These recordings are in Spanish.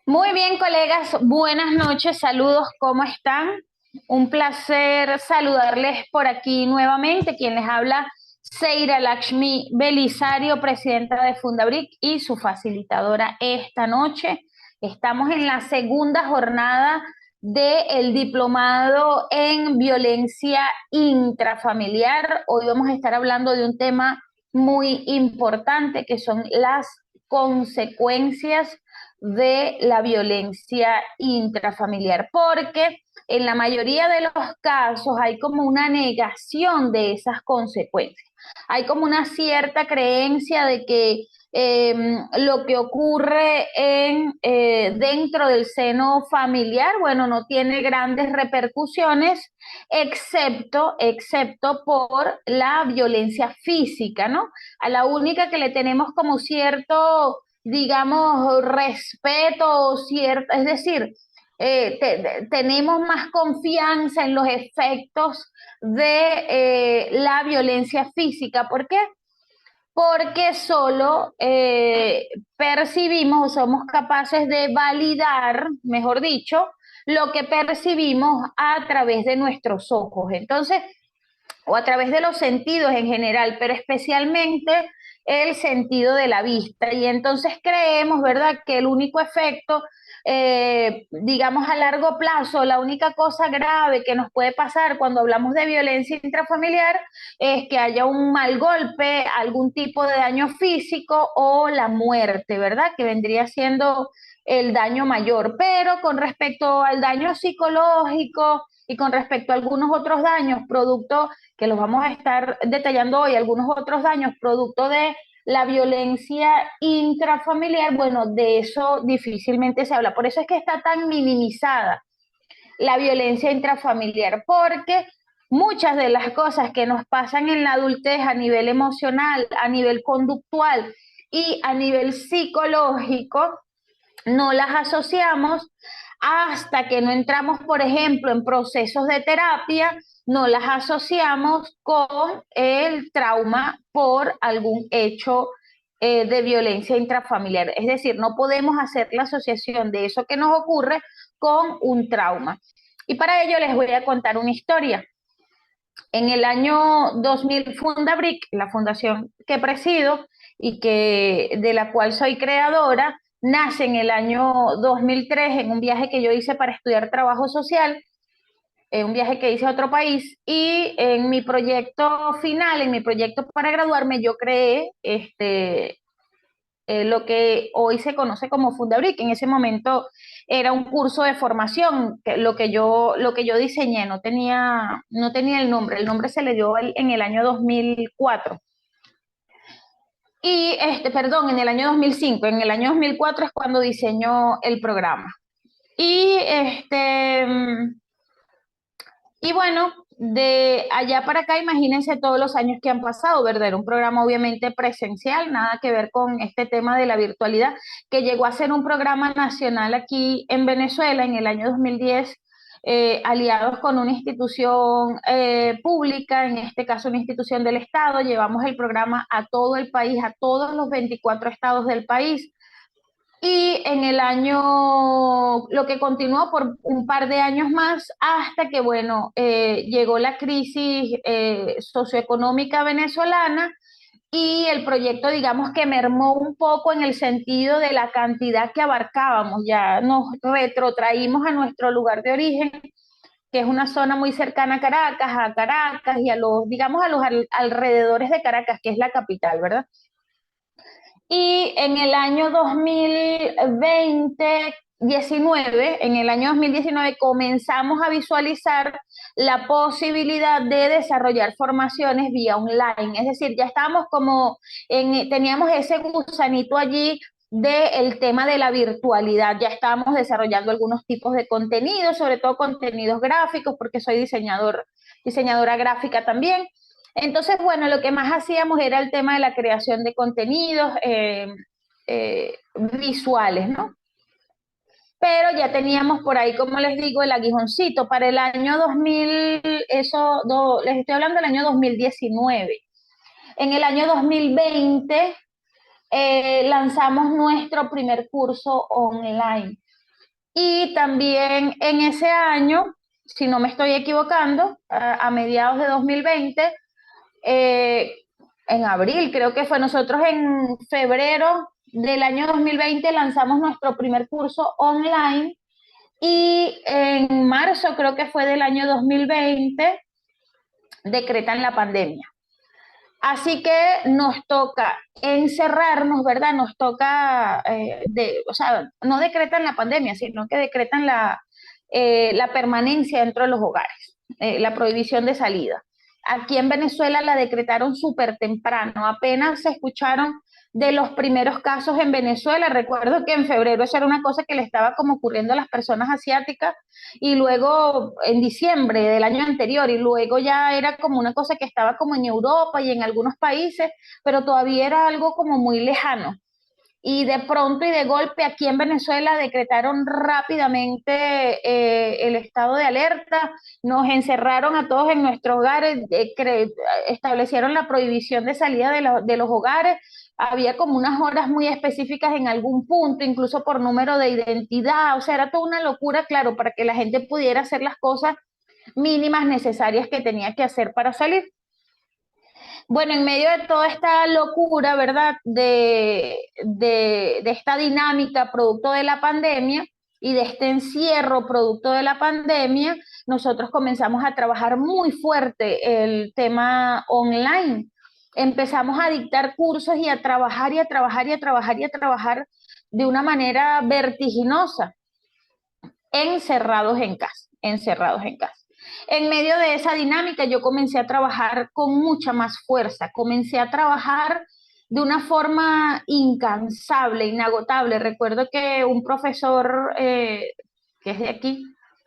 Muy bien, colegas, buenas noches, saludos, ¿cómo están? Un placer saludarles por aquí nuevamente. Quien les habla, Seira Lakshmi Belisario, presidenta de Fundabric y su facilitadora esta noche. Estamos en la segunda jornada del diplomado en violencia intrafamiliar. Hoy vamos a estar hablando de un tema muy importante que son las consecuencias de la violencia intrafamiliar, porque en la mayoría de los casos hay como una negación de esas consecuencias. Hay como una cierta creencia de que lo que ocurre dentro del seno familiar, bueno, no tiene grandes repercusiones, excepto por la violencia física, ¿no? A la única que le tenemos como cierto, digamos, respeto, cierto, es decir, tenemos más confianza en los efectos de la violencia física. ¿Por qué? Porque solo percibimos o somos capaces de validar, mejor dicho, lo que percibimos a través de nuestros ojos. Entonces, o a través de los sentidos en general, pero especialmente el sentido de la vista. Y entonces creemos, ¿verdad?, que el único efecto, digamos a largo plazo, la única cosa grave que nos puede pasar cuando hablamos de violencia intrafamiliar es que haya un mal golpe, algún tipo de daño físico o la muerte, ¿verdad?, que vendría siendo el daño mayor. Pero con respecto al daño psicológico y con respecto a algunos otros daños, producto que los vamos a estar detallando hoy, algunos otros daños producto de la violencia intrafamiliar, bueno, de eso difícilmente se habla. Por eso es que está tan minimizada la violencia intrafamiliar, porque muchas de las cosas que nos pasan en la adultez a nivel emocional, a nivel conductual y a nivel psicológico, no las asociamos hasta que no entramos, por ejemplo, en procesos de terapia, no las asociamos con el trauma por algún hecho de violencia intrafamiliar. Es decir, no podemos hacer la asociación de eso que nos ocurre con un trauma. Y para ello les voy a contar una historia. En el año 2000, Fundabric, la fundación que presido y de la cual soy creadora, nace en el año 2003 en un viaje que yo hice para estudiar trabajo social, un viaje que hice a otro país, y en mi proyecto final, en mi proyecto para graduarme, yo creé lo que hoy se conoce como Fundabric. En ese momento era un curso de formación, lo que yo diseñé, no tenía el nombre se le dio en el año 2004. Y perdón, en el año 2005, en el año 2004 es cuando diseñó el programa. Y y bueno, de allá para acá, imagínense todos los años que han pasado, ¿verdad? Era un programa obviamente presencial, nada que ver con este tema de la virtualidad, que llegó a ser un programa nacional aquí en Venezuela en el año 2010, aliados con una institución pública, en este caso una institución del Estado. Llevamos el programa a todo el país, a todos los 24 estados del país. Y en el año, lo que continuó por un par de años más, hasta que, bueno, llegó la crisis socioeconómica venezolana y el proyecto, digamos que mermó un poco en el sentido de la cantidad que abarcábamos. Ya nos retrotraímos a nuestro lugar de origen, que es una zona muy cercana a Caracas y digamos, a los alrededores de Caracas, que es la capital, ¿verdad? Y en el año 2019 comenzamos a visualizar la posibilidad de desarrollar formaciones vía online. Es decir, ya estábamos teníamos ese gusanito allí del tema de la virtualidad. Ya estábamos desarrollando algunos tipos de contenidos, sobre todo contenidos gráficos, porque soy diseñadora gráfica también. Entonces, bueno, lo que más hacíamos era el tema de la creación de contenidos visuales, ¿no? Pero ya teníamos por ahí, como les digo, el aguijoncito para el año 2000, les estoy hablando del año 2019. En el año 2020 lanzamos nuestro primer curso online. Y también en ese año, si no me estoy equivocando, a mediados de 2020, eh, en abril creo que fue, nosotros en febrero del año 2020 lanzamos nuestro primer curso online y en marzo creo que fue del año 2020 decretan la pandemia. Así que nos toca encerrarnos, ¿verdad? Nos toca, o sea, no decretan la pandemia, sino que decretan la permanencia dentro de los hogares, la prohibición de salida. Aquí en Venezuela la decretaron súper temprano, apenas se escucharon de los primeros casos en Venezuela. Recuerdo que en febrero eso era una cosa que le estaba como ocurriendo a las personas asiáticas y luego en diciembre del año anterior y luego ya era como una cosa que estaba como en Europa y en algunos países, pero todavía era algo como muy lejano. Y de pronto y de golpe aquí en Venezuela decretaron rápidamente el estado de alerta, nos encerraron a todos en nuestros hogares, establecieron la prohibición de salida de los hogares, había como unas horas muy específicas en algún punto, incluso por número de identidad, o sea, era toda una locura, claro, para que la gente pudiera hacer las cosas mínimas necesarias que tenía que hacer para salir. Bueno, en medio de toda esta locura, ¿verdad? De esta dinámica producto de la pandemia y de este encierro producto de la pandemia, nosotros comenzamos a trabajar muy fuerte el tema online. Empezamos a dictar cursos y a trabajar y a trabajar y a trabajar y a trabajar de una manera vertiginosa, encerrados en casa, encerrados en casa. En medio de esa dinámica yo comencé a trabajar con mucha más fuerza, comencé a trabajar de una forma incansable, inagotable. Recuerdo que un profesor que es de aquí,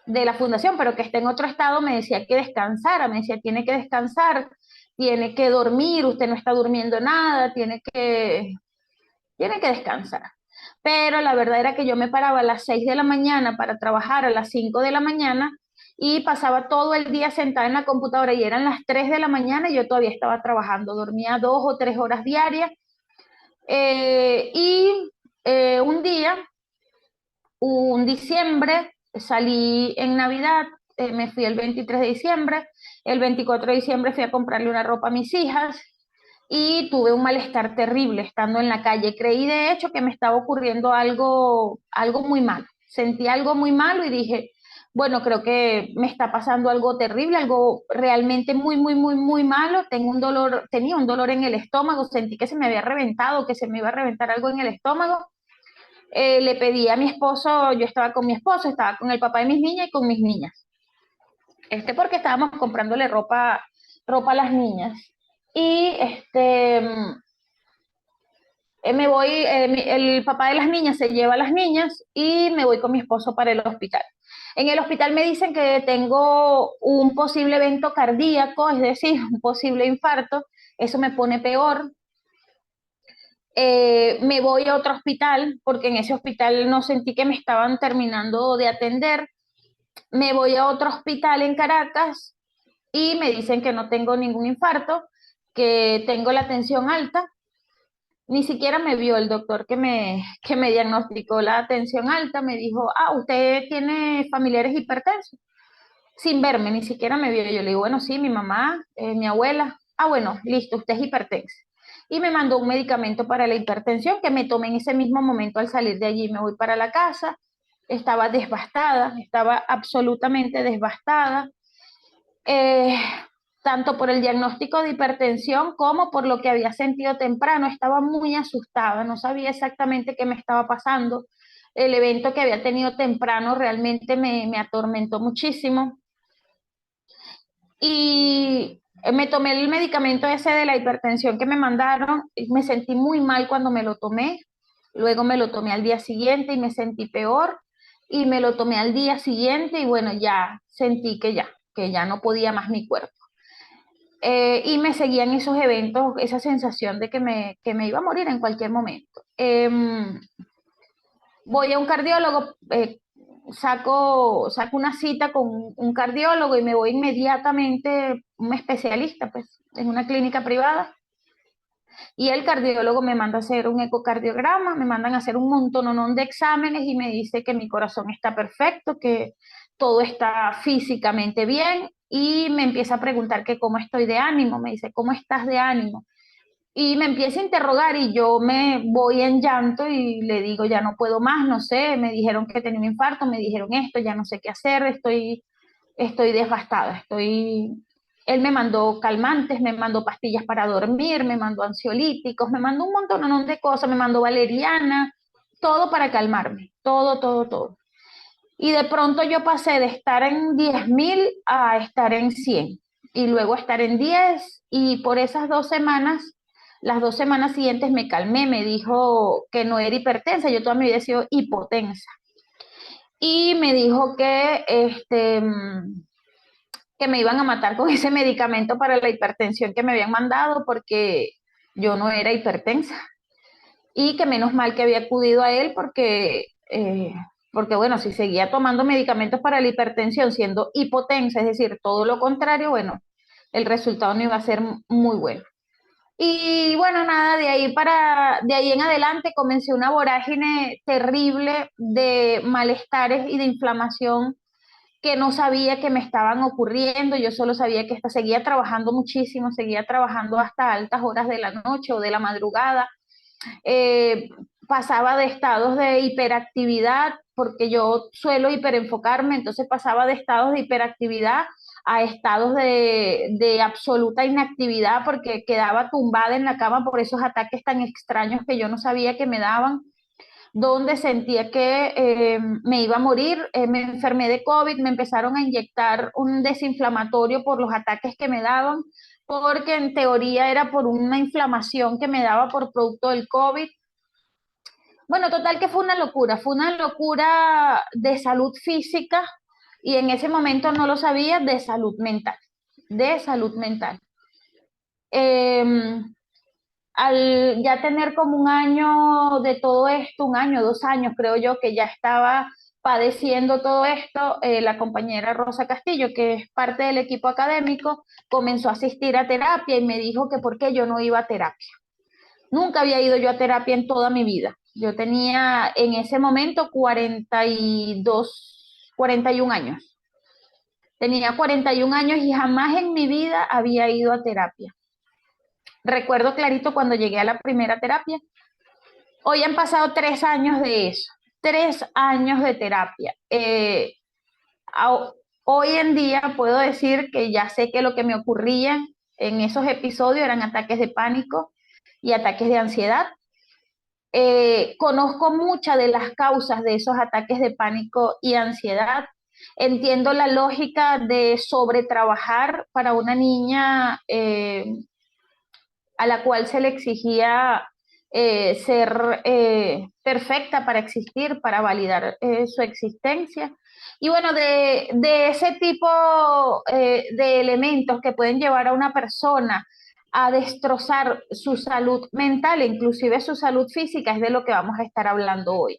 de la fundación, pero que está en otro estado, me decía que descansara, me decía, tiene que descansar, tiene que dormir, usted no está durmiendo nada, tiene que descansar. Pero la verdad era que yo me paraba a las 6 de la mañana para trabajar a las 5 de la mañana y pasaba todo el día sentada en la computadora y eran las 3 de la mañana y yo todavía estaba trabajando, dormía 2 o 3 horas diarias. Y un día, un diciembre, salí en Navidad, me fui el 23 de diciembre, el 24 de diciembre fui a comprarle una ropa a mis hijas y tuve un malestar terrible estando en la calle. Creí de hecho que me estaba ocurriendo algo muy malo. Sentí algo muy malo y dije, bueno, creo que me está pasando algo terrible, algo realmente muy, muy, muy, muy malo. Tengo un dolor, tenía un dolor en el estómago, sentí que se me había reventado, que se me iba a reventar algo en el estómago. Le pedí a mi esposo, yo estaba con mi esposo, estaba con el papá de mis niñas y con mis niñas. Porque estábamos comprándole ropa a las niñas. Y me voy, el papá de las niñas se lleva a las niñas y me voy con mi esposo para el hospital. En el hospital me dicen que tengo un posible evento cardíaco, es decir, un posible infarto. Eso me pone peor. Me voy a otro hospital porque en ese hospital no sentí que me estaban terminando de atender. Me voy a otro hospital en Caracas y me dicen que no tengo ningún infarto, que tengo la tensión alta. Ni siquiera me vio el doctor que me diagnosticó la tensión alta, me dijo, usted tiene familiares hipertensos, sin verme, ni siquiera me vio. Yo le digo, bueno, sí, mi mamá, mi abuela. Bueno, listo, usted es hipertensa. Y me mandó un medicamento para la hipertensión que me tomé en ese mismo momento al salir de allí. Me voy para la casa, estaba devastada, estaba absolutamente devastada. Eh, Tanto por el diagnóstico de hipertensión como por lo que había sentido temprano. Estaba muy asustada, no sabía exactamente qué me estaba pasando. El evento que había tenido temprano realmente me atormentó muchísimo. Y me tomé el medicamento ese de la hipertensión que me mandaron. Y me sentí muy mal cuando me lo tomé. Luego me lo tomé al día siguiente y me sentí peor. Y me lo tomé al día siguiente y bueno, ya sentí que ya no podía más mi cuerpo. Y me seguían esos eventos, esa sensación de que me iba a morir en cualquier momento. Voy a un cardiólogo, saco una cita con un cardiólogo y me voy inmediatamente, un especialista, pues, en una clínica privada. Y el cardiólogo me manda a hacer un ecocardiograma, me mandan a hacer un montón de exámenes y me dice que mi corazón está perfecto, que todo está físicamente bien y me empieza a preguntar que cómo estoy de ánimo, me dice, ¿cómo estás de ánimo? Y me empieza a interrogar y yo me voy en llanto y le digo, ya no puedo más, no sé, me dijeron que tenía un infarto, me dijeron esto, ya no sé qué hacer, estoy devastada, Él me mandó calmantes, me mandó pastillas para dormir, me mandó ansiolíticos, me mandó un montón de cosas, me mandó valeriana, todo para calmarme, todo. Y de pronto yo pasé de estar en 10.000 a estar en 100 y luego a estar en 10 y por esas 2 semanas, las 2 semanas siguientes me calmé, me dijo que no era hipertensa, yo toda mi vida he sido hipotensa. Y me dijo que me iban a matar con ese medicamento para la hipertensión que me habían mandado porque yo no era hipertensa y que menos mal que había acudido a él porque bueno, si seguía tomando medicamentos para la hipertensión siendo hipotensa, es decir, todo lo contrario, bueno, el resultado no iba a ser muy bueno. Y bueno, nada, de ahí en adelante comencé una vorágine terrible de malestares y de inflamación que no sabía que me estaban ocurriendo, yo solo sabía que seguía trabajando muchísimo, seguía trabajando hasta altas horas de la noche o de la madrugada, eh, pasaba de estados de hiperactividad, porque yo suelo hiperenfocarme, entonces pasaba de estados de hiperactividad a estados de absoluta inactividad, porque quedaba tumbada en la cama por esos ataques tan extraños que yo no sabía que me daban, donde sentía que me iba a morir, me enfermé de COVID, me empezaron a inyectar un desinflamatorio por los ataques que me daban, porque en teoría era por una inflamación que me daba por producto del COVID. Bueno, total que fue una locura de salud física y en ese momento no lo sabía, de salud mental. Eh, Al ya tener como un año de todo esto, un año, 2 años, creo yo, que ya estaba padeciendo todo esto, la compañera Rosa Castillo, que es parte del equipo académico, comenzó a asistir a terapia y me dijo que por qué yo no iba a terapia. Nunca había ido yo a terapia en toda mi vida. Yo tenía en ese momento 42, 41 años. Tenía 41 años y jamás en mi vida había ido a terapia. Recuerdo clarito cuando llegué a la primera terapia. Hoy han pasado 3 años de eso, 3 años de terapia. Hoy en día puedo decir que ya sé que lo que me ocurría en esos episodios eran ataques de pánico y ataques de ansiedad. Conozco muchas de las causas de esos ataques de pánico y ansiedad. Entiendo la lógica de sobretrabajar para una niña a la cual se le exigía ser perfecta para existir, para validar su existencia. Y bueno, de ese tipo de elementos que pueden llevar a una persona a destrozar su salud mental e inclusive su salud física es de lo que vamos a estar hablando hoy.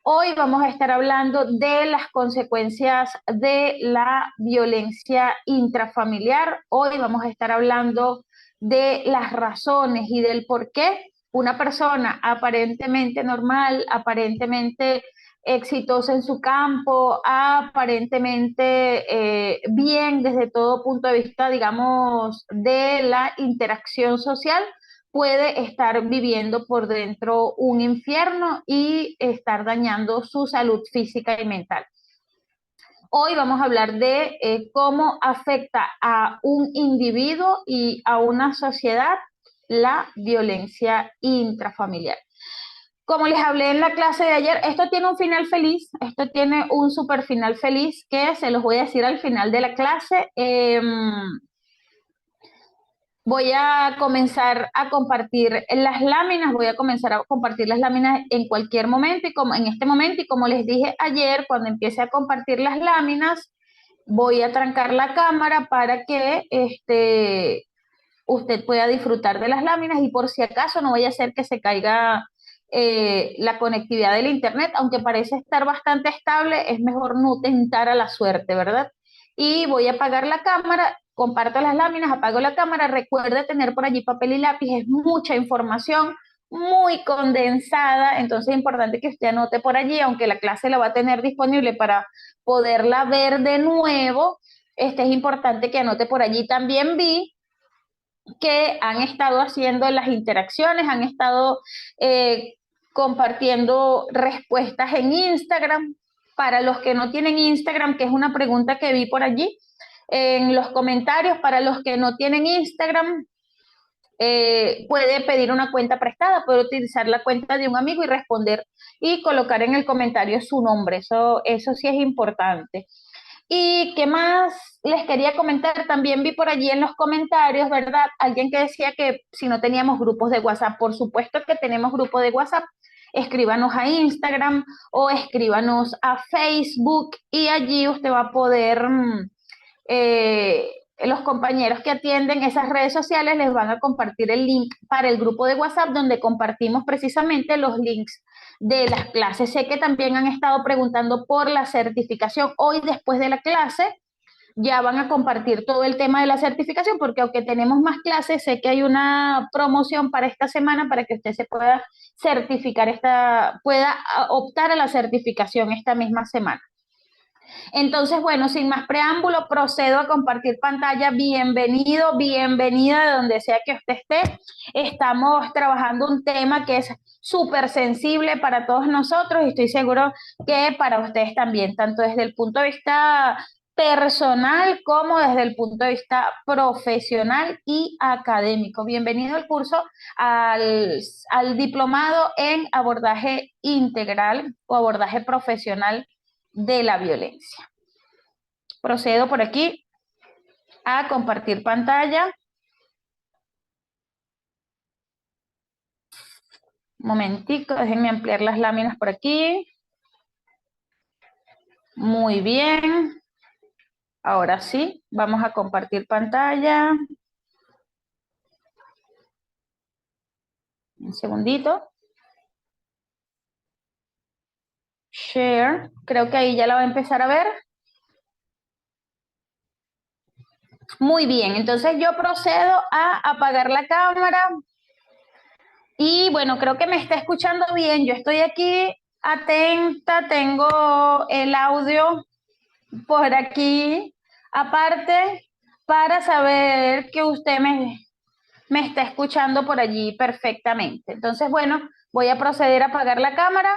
Hoy vamos a estar hablando de las consecuencias de la violencia intrafamiliar. Hoy vamos a estar hablando de las razones y del por qué una persona aparentemente normal, aparentemente exitosa en su campo, aparentemente bien desde todo punto de vista, digamos, de la interacción social, puede estar viviendo por dentro un infierno y estar dañando su salud física y mental. Hoy vamos a hablar de cómo afecta a un individuo y a una sociedad la violencia intrafamiliar. Como les hablé en la clase de ayer, esto tiene un final feliz, esto tiene un super final feliz que se los voy a decir al final de la clase. Voy a comenzar a compartir las láminas, voy a comenzar a compartir las láminas en cualquier momento y como en este momento y como les dije ayer, cuando empiece a compartir las láminas, voy a trancar la cámara para que usted pueda disfrutar de las láminas y por si acaso no vaya a ser que se caiga la conectividad del internet, aunque parece estar bastante estable, es mejor no tentar a la suerte, ¿verdad? Y voy a apagar la cámara comparto las láminas, apago la cámara, recuerde tener por allí papel y lápiz, es mucha información muy condensada, entonces es importante que usted anote por allí, aunque la clase la va a tener disponible para poderla ver de nuevo, es importante que anote por allí. También vi que han estado haciendo las interacciones, han estado compartiendo respuestas en Instagram. Para los que no tienen Instagram, que es una pregunta que vi por allí en los comentarios, para los que no tienen Instagram, puede pedir una cuenta prestada, puede utilizar la cuenta de un amigo y responder y colocar en el comentario su nombre. Eso sí es importante. ¿Y qué más les quería comentar? También vi por allí en los comentarios, ¿verdad? Alguien que decía que si no teníamos grupos de WhatsApp. Por supuesto que tenemos grupos de WhatsApp. Escríbanos a Instagram o escríbanos a Facebook y allí usted va a poder, eh, los compañeros que atienden esas redes sociales les van a compartir el link para el grupo de WhatsApp donde compartimos precisamente los links de las clases. Sé que también han estado preguntando por la certificación. Hoy, después de la clase, ya van a compartir todo el tema de la certificación, porque aunque tenemos más clases, sé que hay una promoción para esta semana para que usted se pueda certificar, pueda optar a la certificación esta misma semana. Entonces, bueno, sin más preámbulo, procedo a compartir pantalla. Bienvenido, bienvenida de donde sea que usted esté. Estamos trabajando un tema que es súper sensible para todos nosotros y estoy seguro que para ustedes también, tanto desde el punto de vista personal como desde el punto de vista profesional y académico. Bienvenido al curso, al diplomado en abordaje integral o abordaje profesional de la violencia. Procedo por aquí a compartir pantalla. Un momentico, déjenme ampliar las láminas por aquí. Muy bien. Ahora sí, vamos a compartir pantalla. Un segundito. Share. Creo que ahí ya la va a empezar a ver. Muy bien, entonces yo procedo a apagar la cámara. Y bueno, creo que me está escuchando bien. Yo estoy aquí atenta, tengo el audio por aquí, aparte, para saber que usted me está escuchando por allí perfectamente. Entonces, bueno, voy a proceder a apagar la cámara.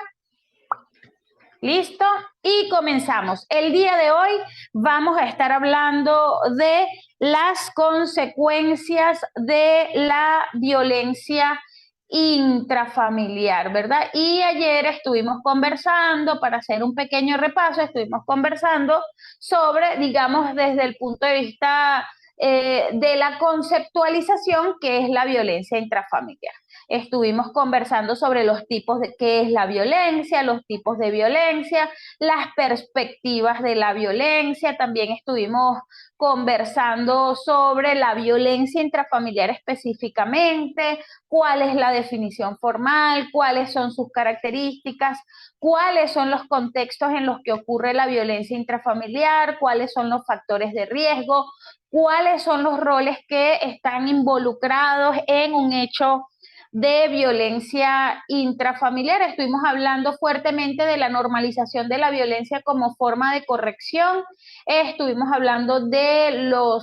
¿Listo? Y comenzamos. El día de hoy vamos a estar hablando de las consecuencias de la violencia intrafamiliar, ¿verdad? Y ayer estuvimos conversando, para hacer un pequeño repaso, estuvimos conversando sobre, digamos, desde el punto de vista de la conceptualización que es la violencia intrafamiliar. Estuvimos conversando sobre los tipos de qué es la violencia, los tipos de violencia, las perspectivas de la violencia. También estuvimos conversando sobre la violencia intrafamiliar específicamente, cuál es la definición formal, cuáles son sus características, cuáles son los contextos en los que ocurre la violencia intrafamiliar, cuáles son los factores de riesgo, cuáles son los roles que están involucrados en un hecho de violencia intrafamiliar. Estuvimos hablando fuertemente de la normalización de la violencia como forma de corrección. Estuvimos hablando de lo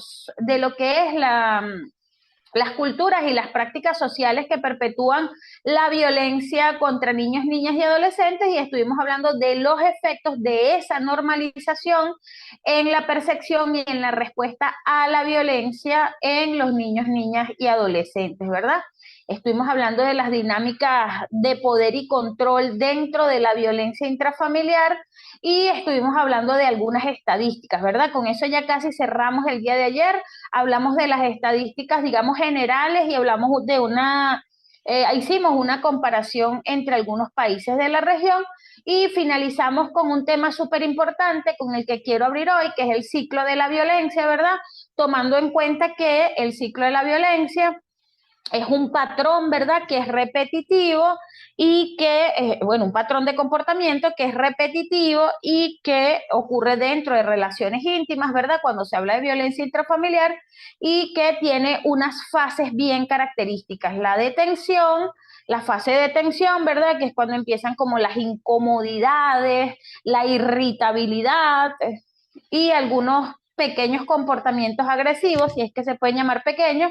que es las culturas y las prácticas sociales que perpetúan la violencia contra niños, niñas y adolescentes, y estuvimos hablando de los efectos de esa normalización en la percepción y en la respuesta a la violencia en los niños, niñas y adolescentes, ¿verdad? Estuvimos hablando de las dinámicas de poder y control dentro de la violencia intrafamiliar y estuvimos hablando de algunas estadísticas, ¿verdad? Con eso ya casi cerramos el día de ayer. Hablamos de las estadísticas, digamos, generales y hablamos de hicimos una comparación entre algunos países de la región y finalizamos con un tema súper importante con el que quiero abrir hoy, que es el ciclo de la violencia, ¿verdad? Tomando en cuenta que el ciclo de la violencia es un patrón, ¿verdad?, que es repetitivo y que, bueno, un patrón de comportamiento que es repetitivo y que ocurre dentro de relaciones íntimas, ¿verdad? Cuando se habla de violencia intrafamiliar y que tiene unas fases bien características. La detención, la fase de tensión, ¿verdad? Que es cuando empiezan como las incomodidades, la irritabilidad y algunos pequeños comportamientos agresivos, si es que se pueden llamar pequeños.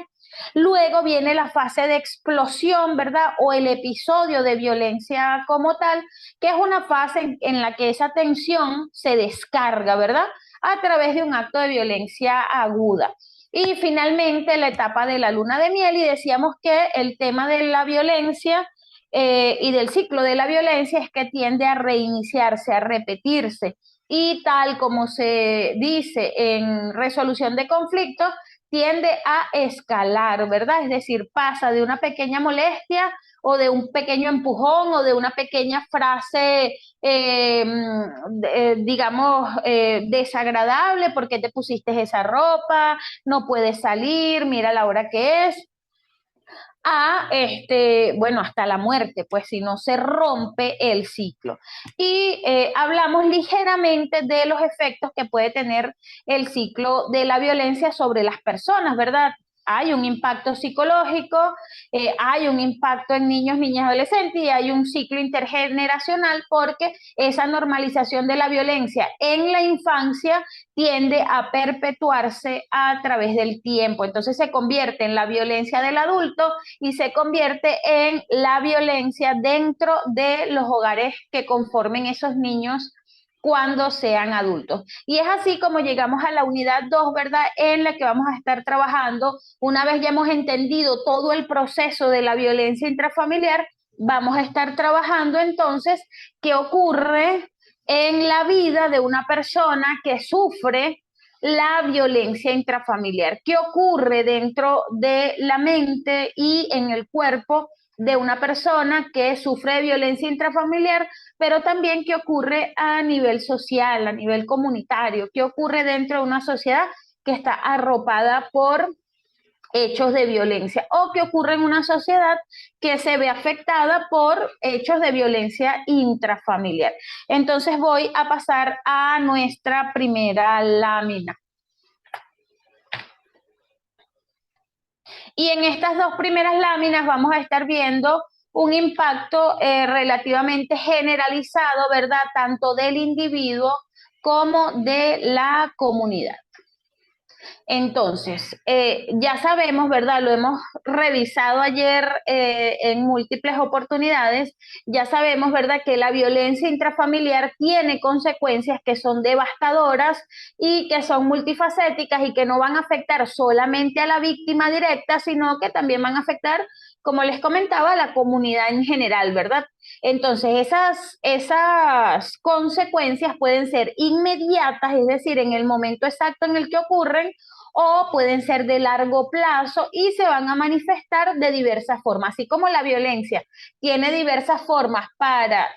Luego viene la fase de explosión, ¿verdad? O el episodio de violencia como tal, que es una fase en la que esa tensión se descarga, ¿verdad? A través de un acto de violencia aguda. Y finalmente la etapa de la luna de miel, y decíamos que el tema de la violencia y del ciclo de la violencia es que tiende a reiniciarse, a repetirse. Y tal como se dice en resolución de conflictos, tiende a escalar, ¿verdad? Es decir, pasa de una pequeña molestia o de un pequeño empujón o de una pequeña frase, digamos, desagradable, porque te pusiste esa ropa, no puedes salir, mira la hora que es, a bueno, hasta la muerte, pues si no se rompe el ciclo. Y hablamos ligeramente de los efectos que puede tener el ciclo de la violencia sobre las personas, ¿verdad? Hay un impacto psicológico, hay un impacto en niños, niñas, adolescentes y hay un ciclo intergeneracional porque esa normalización de la violencia en la infancia tiende a perpetuarse a través del tiempo. Entonces se convierte en la violencia del adulto y se convierte en la violencia dentro de los hogares que conformen esos niños cuando sean adultos. Y es así como llegamos a la unidad 2, ¿verdad? En la que vamos a estar trabajando, una vez ya hemos entendido todo el proceso de la violencia intrafamiliar, vamos a estar trabajando entonces qué ocurre en la vida de una persona que sufre la violencia intrafamiliar. ¿Qué ocurre dentro de la mente y en el cuerpo de una persona que sufre de violencia intrafamiliar, pero también qué ocurre a nivel social, a nivel comunitario, qué ocurre dentro de una sociedad que está arropada por hechos de violencia o que ocurre en una sociedad que se ve afectada por hechos de violencia intrafamiliar? Entonces voy a pasar a nuestra primera lámina. Y en estas dos primeras láminas vamos a estar viendo un impacto relativamente generalizado, ¿verdad? Tanto del individuo como de la comunidad. Entonces, ya sabemos, ¿verdad? Lo hemos revisado ayer en múltiples oportunidades, ya sabemos, ¿verdad? Que la violencia intrafamiliar tiene consecuencias que son devastadoras y que son multifacéticas y que no van a afectar solamente a la víctima directa, sino que también van a afectar, como les comentaba, a la comunidad en general, ¿verdad? Entonces, esas consecuencias pueden ser inmediatas, es decir, en el momento exacto en el que ocurren, o pueden ser de largo plazo y se van a manifestar de diversas formas, así como la violencia tiene diversas formas para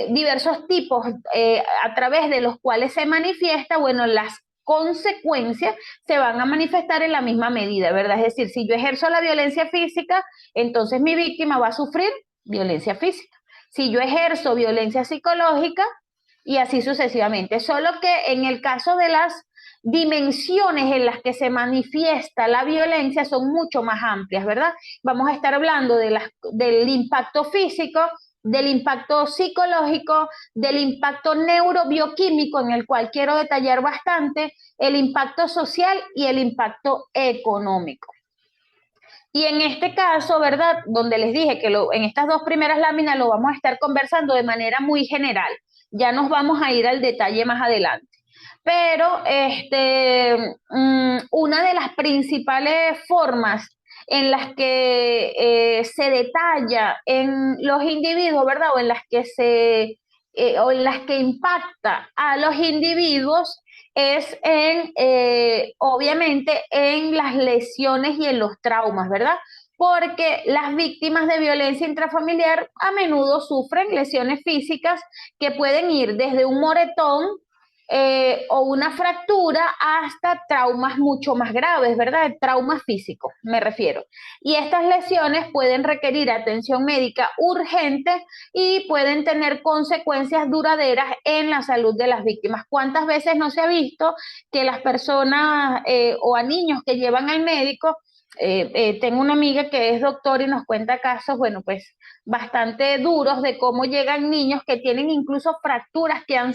diversos tipos a través de los cuales se manifiesta, bueno, las consecuencias se van a manifestar en la misma medida, ¿verdad? Es decir, si yo ejerzo la violencia física, entonces mi víctima va a sufrir violencia física. Si yo ejerzo violencia psicológica, y así sucesivamente. Solo que en el caso de las dimensiones en las que se manifiesta la violencia son mucho más amplias, ¿verdad? Vamos a estar hablando del impacto físico, del impacto psicológico, del impacto neurobioquímico, en el cual quiero detallar bastante, el impacto social y el impacto económico. Y en este caso, ¿verdad? Donde les dije que en estas dos primeras láminas lo vamos a estar conversando de manera muy general. Ya nos vamos a ir al detalle más adelante. Pero una de las principales formas en las que se detalla en los individuos, ¿verdad? O en las que impacta a los individuos es obviamente, en las lesiones y en los traumas, ¿verdad? Porque las víctimas de violencia intrafamiliar a menudo sufren lesiones físicas que pueden ir desde un moretón o una fractura hasta traumas mucho más graves, ¿verdad? Traumas físicos, me refiero. Y estas lesiones pueden requerir atención médica urgente y pueden tener consecuencias duraderas en la salud de las víctimas. ¿Cuántas veces no se ha visto que las personas o a niños que llevan al médico, tengo una amiga que es doctora y nos cuenta casos, bueno, pues bastante duros de cómo llegan niños que tienen incluso fracturas que han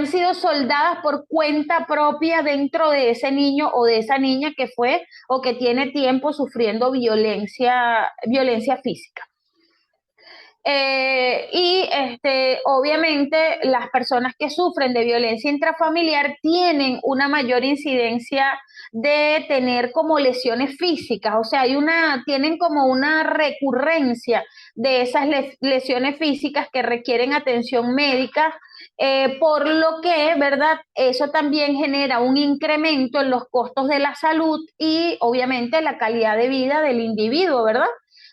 sido soldadas por cuenta propia dentro de ese niño o de esa niña que fue o que tiene tiempo sufriendo violencia física. Obviamente las personas que sufren de violencia intrafamiliar tienen una mayor incidencia de tener como lesiones físicas, o sea, tienen como una recurrencia de esas lesiones físicas que requieren atención médica, por lo que, ¿verdad? Eso también genera un incremento en los costos de la salud y obviamente la calidad de vida del individuo, ¿verdad?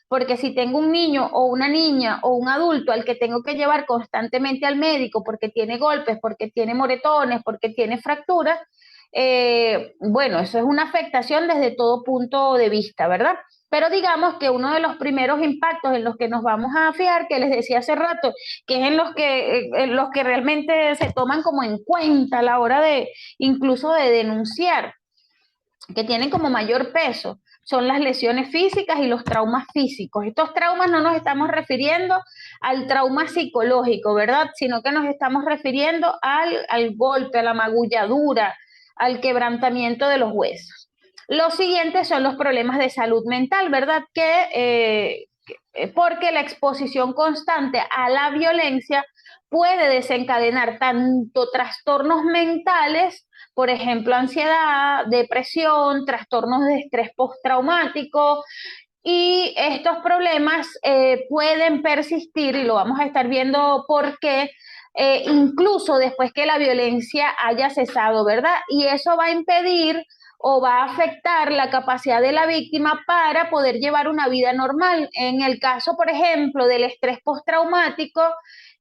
Porque si tengo un niño o una niña o un adulto al que tengo que llevar constantemente al médico porque tiene golpes, porque tiene moretones, porque tiene fracturas, bueno, eso es una afectación desde todo punto de vista, ¿verdad? Pero digamos que uno de los primeros impactos en los que nos vamos a fiar, que les decía hace rato, que es en los que realmente se toman como en cuenta a la hora de incluso de denunciar, que tienen como mayor peso, son las lesiones físicas y los traumas físicos. Estos traumas no nos estamos refiriendo al trauma psicológico, ¿verdad? Sino que nos estamos refiriendo al golpe, a la magulladura, al quebrantamiento de los huesos. Los siguientes son los problemas de salud mental, ¿verdad? Porque la exposición constante a la violencia puede desencadenar tanto trastornos mentales, por ejemplo, ansiedad, depresión, trastornos de estrés postraumático, y estos problemas pueden persistir, y lo vamos a estar viendo por qué, incluso después que la violencia haya cesado, ¿verdad? Y eso va a impedir o va a afectar la capacidad de la víctima para poder llevar una vida normal. En el caso, por ejemplo, del estrés postraumático,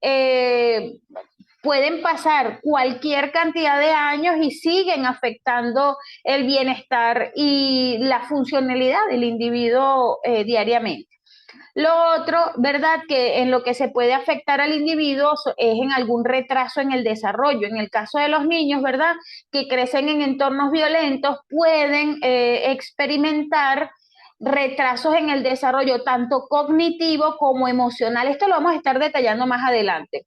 eh, pueden pasar cualquier cantidad de años y siguen afectando el bienestar y la funcionalidad del individuo diariamente. Lo otro, ¿verdad? Que en lo que se puede afectar al individuo es en algún retraso en el desarrollo. En el caso de los niños, ¿verdad? Que crecen en entornos violentos, pueden experimentar retrasos en el desarrollo, tanto cognitivo como emocional. Esto lo vamos a estar detallando más adelante.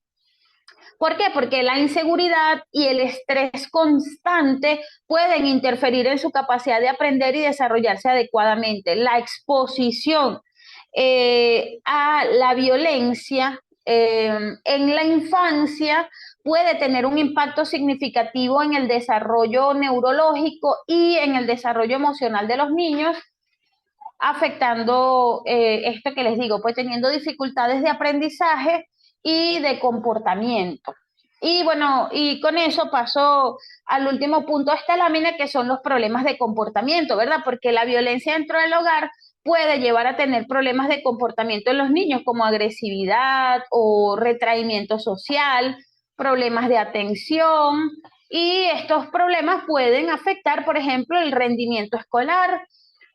¿Por qué? Porque la inseguridad y el estrés constante pueden interferir en su capacidad de aprender y desarrollarse adecuadamente. La exposición a la violencia en la infancia puede tener un impacto significativo en el desarrollo neurológico y en el desarrollo emocional de los niños, afectando esto que les digo, pues teniendo dificultades de aprendizaje y de comportamiento. Y bueno, y con eso paso al último punto de esta lámina, que son los problemas de comportamiento, ¿verdad? Porque la violencia dentro del hogar puede llevar a tener problemas de comportamiento en los niños, como agresividad o retraimiento social, problemas de atención, y estos problemas pueden afectar, por ejemplo, el rendimiento escolar,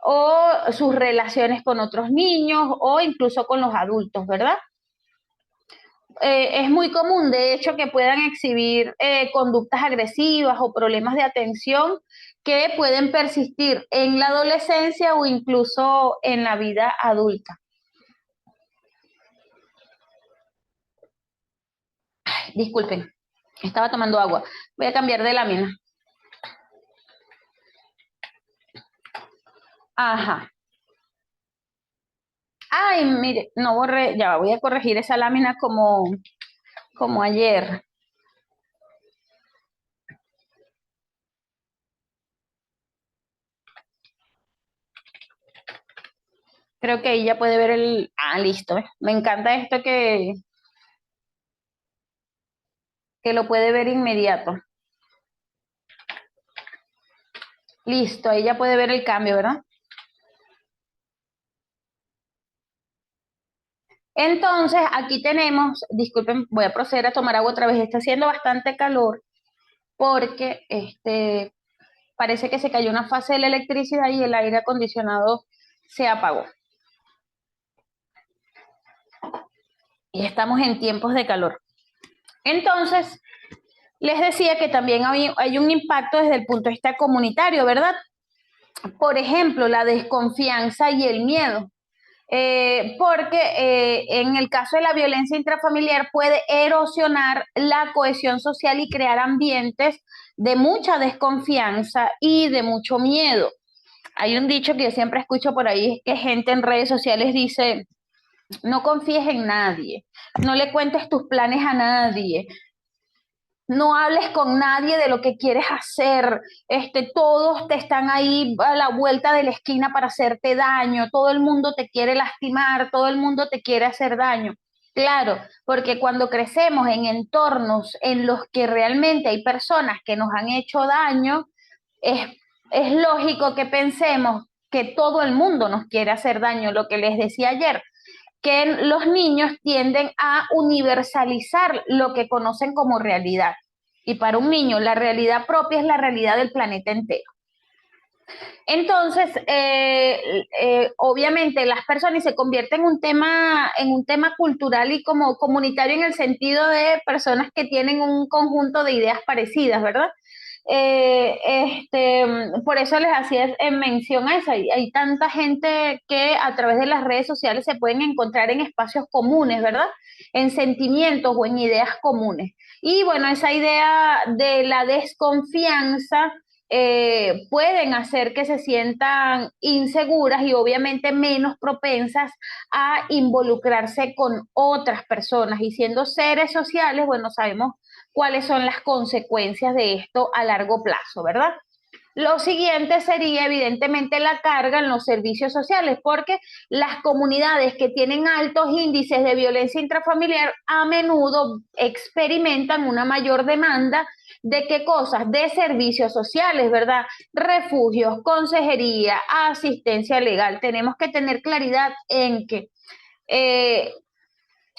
o sus relaciones con otros niños o incluso con los adultos, ¿verdad? Es muy común, de hecho, que puedan exhibir conductas agresivas o problemas de atención que pueden persistir en la adolescencia o incluso en la vida adulta. Ay, disculpen, estaba tomando agua. Voy a cambiar de lámina. Ajá. Ay, mire, no borré, ya voy a corregir esa lámina como ayer. Creo que ahí ya puede ver el... Ah, listo. Me encanta esto que lo puede ver inmediato. Listo, ahí ya puede ver el cambio, ¿verdad? Entonces, aquí tenemos, disculpen, voy a proceder a tomar agua otra vez, está haciendo bastante calor porque parece que se cayó una fase de la electricidad y el aire acondicionado se apagó. Y estamos en tiempos de calor. Entonces, les decía que también hay un impacto desde el punto de vista comunitario, ¿verdad? Por ejemplo, la desconfianza y el miedo. Porque en el caso de la violencia intrafamiliar puede erosionar la cohesión social y crear ambientes de mucha desconfianza y de mucho miedo. Hay un dicho que yo siempre escucho por ahí, es que gente en redes sociales dice, no confíes en nadie, no le cuentes tus planes a nadie, no hables con nadie de lo que quieres hacer, todos te están ahí a la vuelta de la esquina para hacerte daño, todo el mundo te quiere lastimar, todo el mundo te quiere hacer daño. Claro, porque cuando crecemos en entornos en los que realmente hay personas que nos han hecho daño, es, es lógico que pensemos que todo el mundo nos quiere hacer daño, lo que les decía ayer, que los niños tienden a universalizar lo que conocen como realidad. Y para un niño la realidad propia es la realidad del planeta entero. Entonces, obviamente las personas se convierten en un tema cultural y como comunitario en el sentido de personas que tienen un conjunto de ideas parecidas, ¿verdad? Por eso les hacía en mención a eso. Hay tanta gente que a través de las redes sociales se pueden encontrar en espacios comunes, ¿verdad? En sentimientos o en ideas comunes. Y bueno, esa idea de la desconfianza pueden hacer que se sientan inseguras y obviamente menos propensas a involucrarse con otras personas. Y siendo seres sociales, bueno, sabemos cuáles son las consecuencias de esto a largo plazo, ¿verdad? Lo siguiente sería evidentemente la carga en los servicios sociales, porque las comunidades que tienen altos índices de violencia intrafamiliar a menudo experimentan una mayor demanda de qué cosas, de servicios sociales, ¿verdad? Refugios, consejería, asistencia legal. Tenemos que tener claridad en que eh,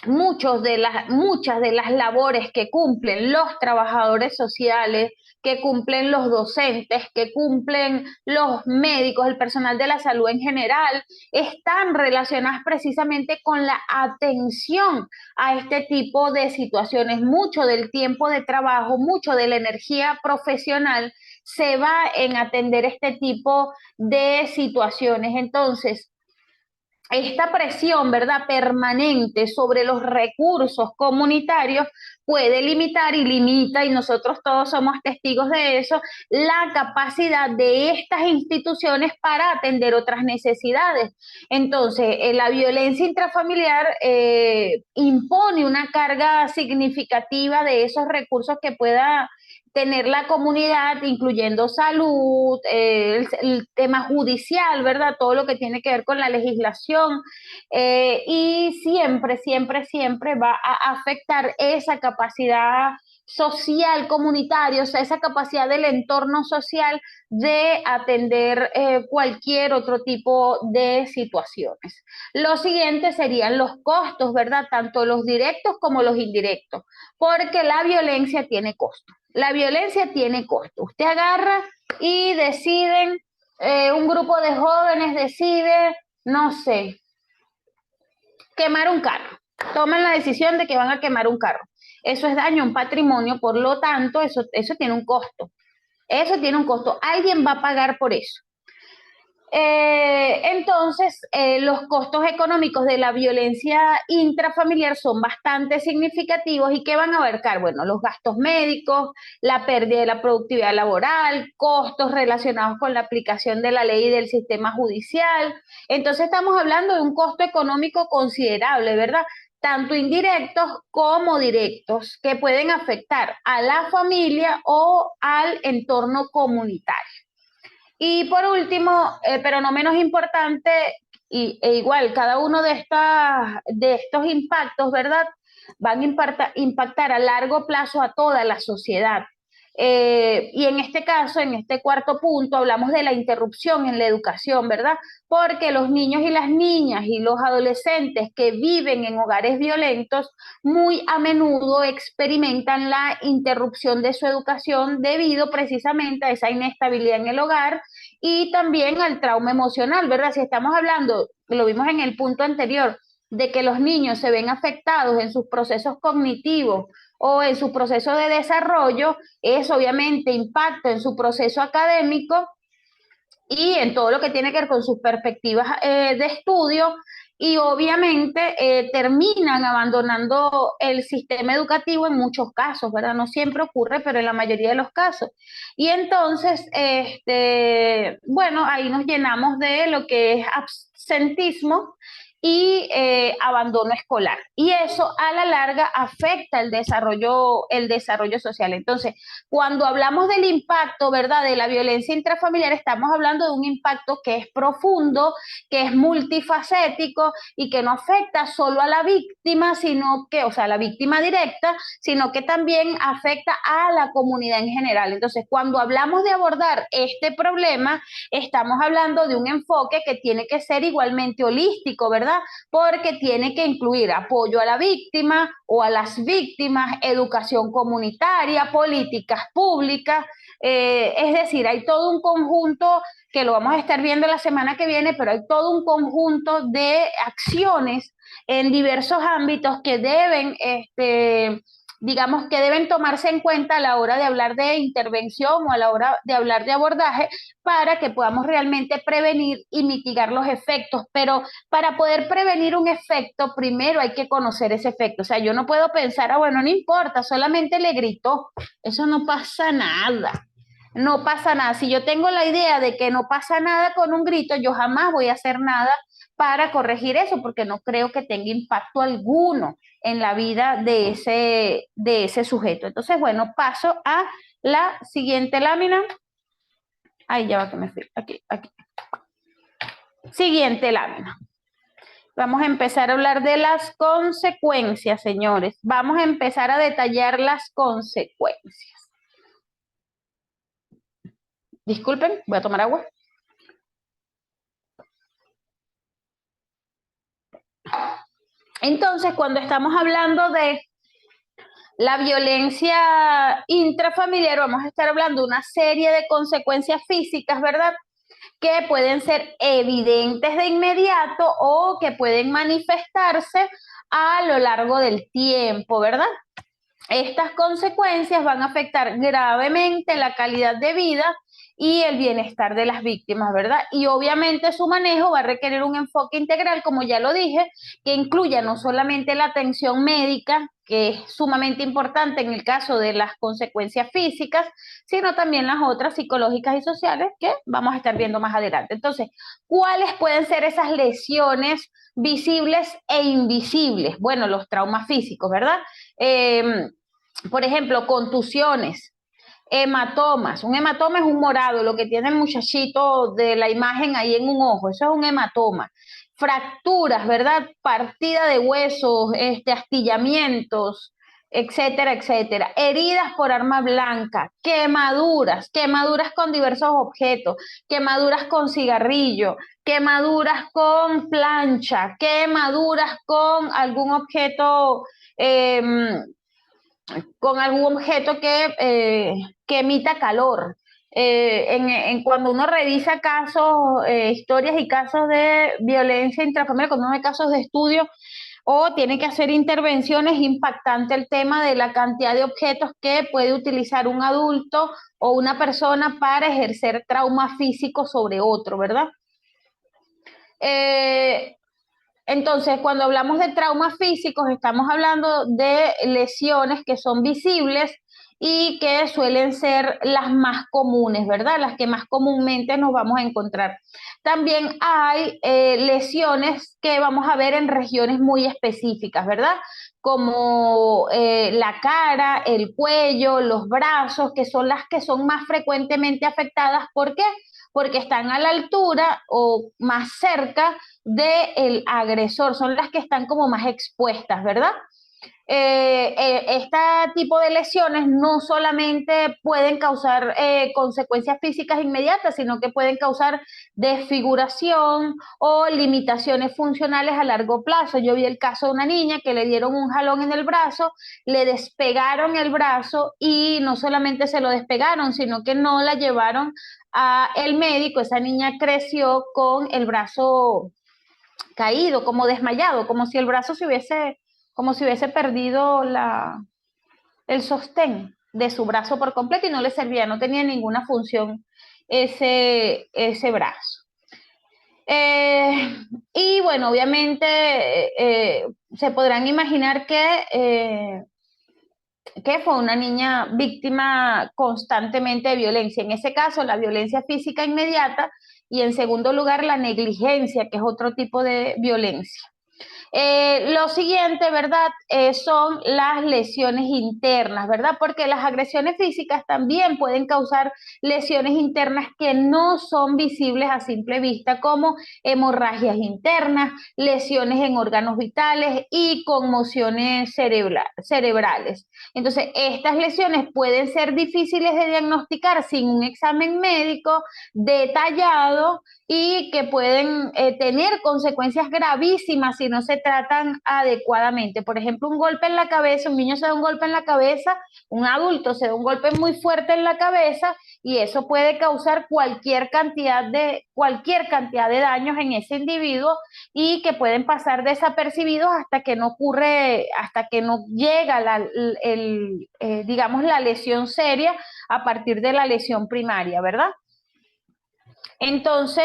muchas de las labores que cumplen los trabajadores sociales, que cumplen los docentes, que cumplen los médicos, el personal de la salud en general, están relacionadas precisamente con la atención a este tipo de situaciones. Mucho del tiempo de trabajo, mucho de la energía profesional se va en atender este tipo de situaciones. Entonces, esta presión, ¿verdad?, permanente sobre los recursos comunitarios puede limitar y limita, y nosotros todos somos testigos de eso, la capacidad de estas instituciones para atender otras necesidades. Entonces, la violencia intrafamiliar impone una carga significativa de esos recursos que pueda tener la comunidad, incluyendo salud, el tema judicial, ¿verdad? Todo lo que tiene que ver con la legislación, y siempre, siempre, siempre va a afectar esa capacidad social, comunitaria, o sea, esa capacidad del entorno social de atender cualquier otro tipo de situaciones. Lo siguiente serían los costos, ¿verdad? Tanto los directos como los indirectos, porque la violencia tiene costo. La violencia tiene costo. Usted agarra y deciden, un grupo de jóvenes decide, no sé, quemar un carro. Toman la decisión de que van a quemar un carro. Eso es daño a un patrimonio, por lo tanto, eso tiene un costo. Eso tiene un costo. Alguien va a pagar por eso. Entonces, los costos económicos de la violencia intrafamiliar son bastante significativos y que van a abarcar, bueno, los gastos médicos, la pérdida de la productividad laboral, costos relacionados con la aplicación de la ley y del sistema judicial. Entonces, estamos hablando de un costo económico considerable, ¿verdad? Tanto indirectos como directos, que pueden afectar a la familia o al entorno comunitario. Y por último, pero no menos importante, igual, cada uno de estos impactos, ¿verdad? Van a impactar a largo plazo a toda la sociedad. Y en este caso, en este cuarto punto, hablamos de la interrupción en la educación, ¿verdad? Porque los niños y las niñas y los adolescentes que viven en hogares violentos muy a menudo experimentan la interrupción de su educación debido precisamente a esa inestabilidad en el hogar y también al trauma emocional, ¿verdad? Si estamos hablando, lo vimos en el punto anterior, de que los niños se ven afectados en sus procesos cognitivos o en su proceso de desarrollo, eso obviamente impacta en su proceso académico y en todo lo que tiene que ver con sus perspectivas de estudio y obviamente terminan abandonando el sistema educativo en muchos casos, ¿verdad? No siempre ocurre, pero en la mayoría de los casos. Y entonces, bueno, ahí nos llenamos de lo que es absentismo y abandono escolar. Y eso a la larga afecta el desarrollo social. Entonces, cuando hablamos del impacto, ¿verdad?, de la violencia intrafamiliar, estamos hablando de un impacto que es profundo, que es multifacético y que no afecta solo a la víctima, sino que, o sea, a la víctima directa, sino que también afecta a la comunidad en general. Entonces, cuando hablamos de abordar este problema, estamos hablando de un enfoque que tiene que ser igualmente holístico, ¿verdad? Porque tiene que incluir apoyo a la víctima o a las víctimas, educación comunitaria, políticas públicas, es decir, hay todo un conjunto que lo vamos a estar viendo la semana que viene, pero hay todo un conjunto de acciones en diversos ámbitos que deben, digamos, que deben tomarse en cuenta a la hora de hablar de intervención o a la hora de hablar de abordaje para que podamos realmente prevenir y mitigar los efectos. Pero para poder prevenir un efecto, primero hay que conocer ese efecto. O sea, yo no puedo pensar, ah, bueno, no importa, solamente le gritó. Eso no pasa nada. No pasa nada. Si yo tengo la idea de que no pasa nada con un grito, yo jamás voy a hacer nada para corregir eso, porque no creo que tenga impacto alguno en la vida de ese sujeto. Entonces, bueno, paso a la siguiente lámina. Ahí ya va que me fui. Aquí, aquí. Siguiente lámina. Vamos a empezar a hablar de las consecuencias, señores. Vamos a empezar a detallar las consecuencias. Disculpen, voy a tomar agua. Entonces, cuando estamos hablando de la violencia intrafamiliar, vamos a estar hablando de una serie de consecuencias físicas, ¿verdad?, que pueden ser evidentes de inmediato o que pueden manifestarse a lo largo del tiempo, ¿verdad? Estas consecuencias van a afectar gravemente la calidad de vida y el bienestar de las víctimas, ¿verdad? Y obviamente su manejo va a requerir un enfoque integral, como ya lo dije, que incluya no solamente la atención médica, que es sumamente importante en el caso de las consecuencias físicas, sino también las otras psicológicas y sociales que vamos a estar viendo más adelante. Entonces, ¿cuáles pueden ser esas lesiones visibles e invisibles? Bueno, los traumas físicos, ¿verdad? Por ejemplo, contusiones, hematomas. Un hematoma es un morado, lo que tiene el muchachito de la imagen ahí en un ojo, eso es un hematoma. Fracturas, ¿verdad? Partida de huesos, astillamientos, etcétera, etcétera. Heridas por arma blanca, quemaduras, quemaduras con diversos objetos, quemaduras con cigarrillo, quemaduras con plancha, quemaduras eh, con algún objeto que emita calor. Cuando uno revisa casos, historias y casos de violencia intrafamiliar, cuando uno ve casos de estudio o tiene que hacer intervenciones, es impactante el tema de la cantidad de objetos que puede utilizar un adulto o una persona para ejercer trauma físico sobre otro, ¿verdad? Entonces, cuando hablamos de traumas físicos, estamos hablando de lesiones que son visibles y que suelen ser las más comunes, ¿verdad? Las que más comúnmente nos vamos a encontrar. También hay lesiones que vamos a ver en regiones muy específicas, ¿verdad? Como la cara, el cuello, los brazos, que son las que son más frecuentemente afectadas. ¿Por qué? Porque están a la altura o más cerca del agresor, son las que están como más expuestas, ¿verdad? Este tipo de lesiones no solamente pueden causar consecuencias físicas inmediatas, sino que pueden causar desfiguración o limitaciones funcionales a largo plazo. Yo vi el caso de una niña que le dieron un jalón en el brazo, le despegaron el brazo y no solamente se lo despegaron, sino que no la llevaron a el médico. Esa niña creció con el brazo caído, como desmayado, como si el brazo como si hubiese perdido el sostén de su brazo por completo y no le servía, no tenía ninguna función ese brazo. Y bueno, obviamente se podrán imaginar que fue una niña víctima constantemente de violencia. En ese caso, la violencia física inmediata y en segundo lugar, la negligencia, que es otro tipo de violencia. Lo siguiente, ¿verdad? Son las lesiones internas, ¿verdad? Porque las agresiones físicas también pueden causar lesiones internas que no son visibles a simple vista, como hemorragias internas, lesiones en órganos vitales y conmociones cerebrales. Entonces, estas lesiones pueden ser difíciles de diagnosticar sin un examen médico detallado y que pueden tener consecuencias gravísimas si no se tratan adecuadamente. Por ejemplo, un golpe en la cabeza, un niño se da un golpe en la cabeza, un adulto se da un golpe muy fuerte en la cabeza y eso puede causar cualquier cantidad de daños en ese individuo y que pueden pasar desapercibidos hasta que no ocurre, hasta que no llega digamos, la lesión seria a partir de la lesión primaria, ¿verdad? Entonces,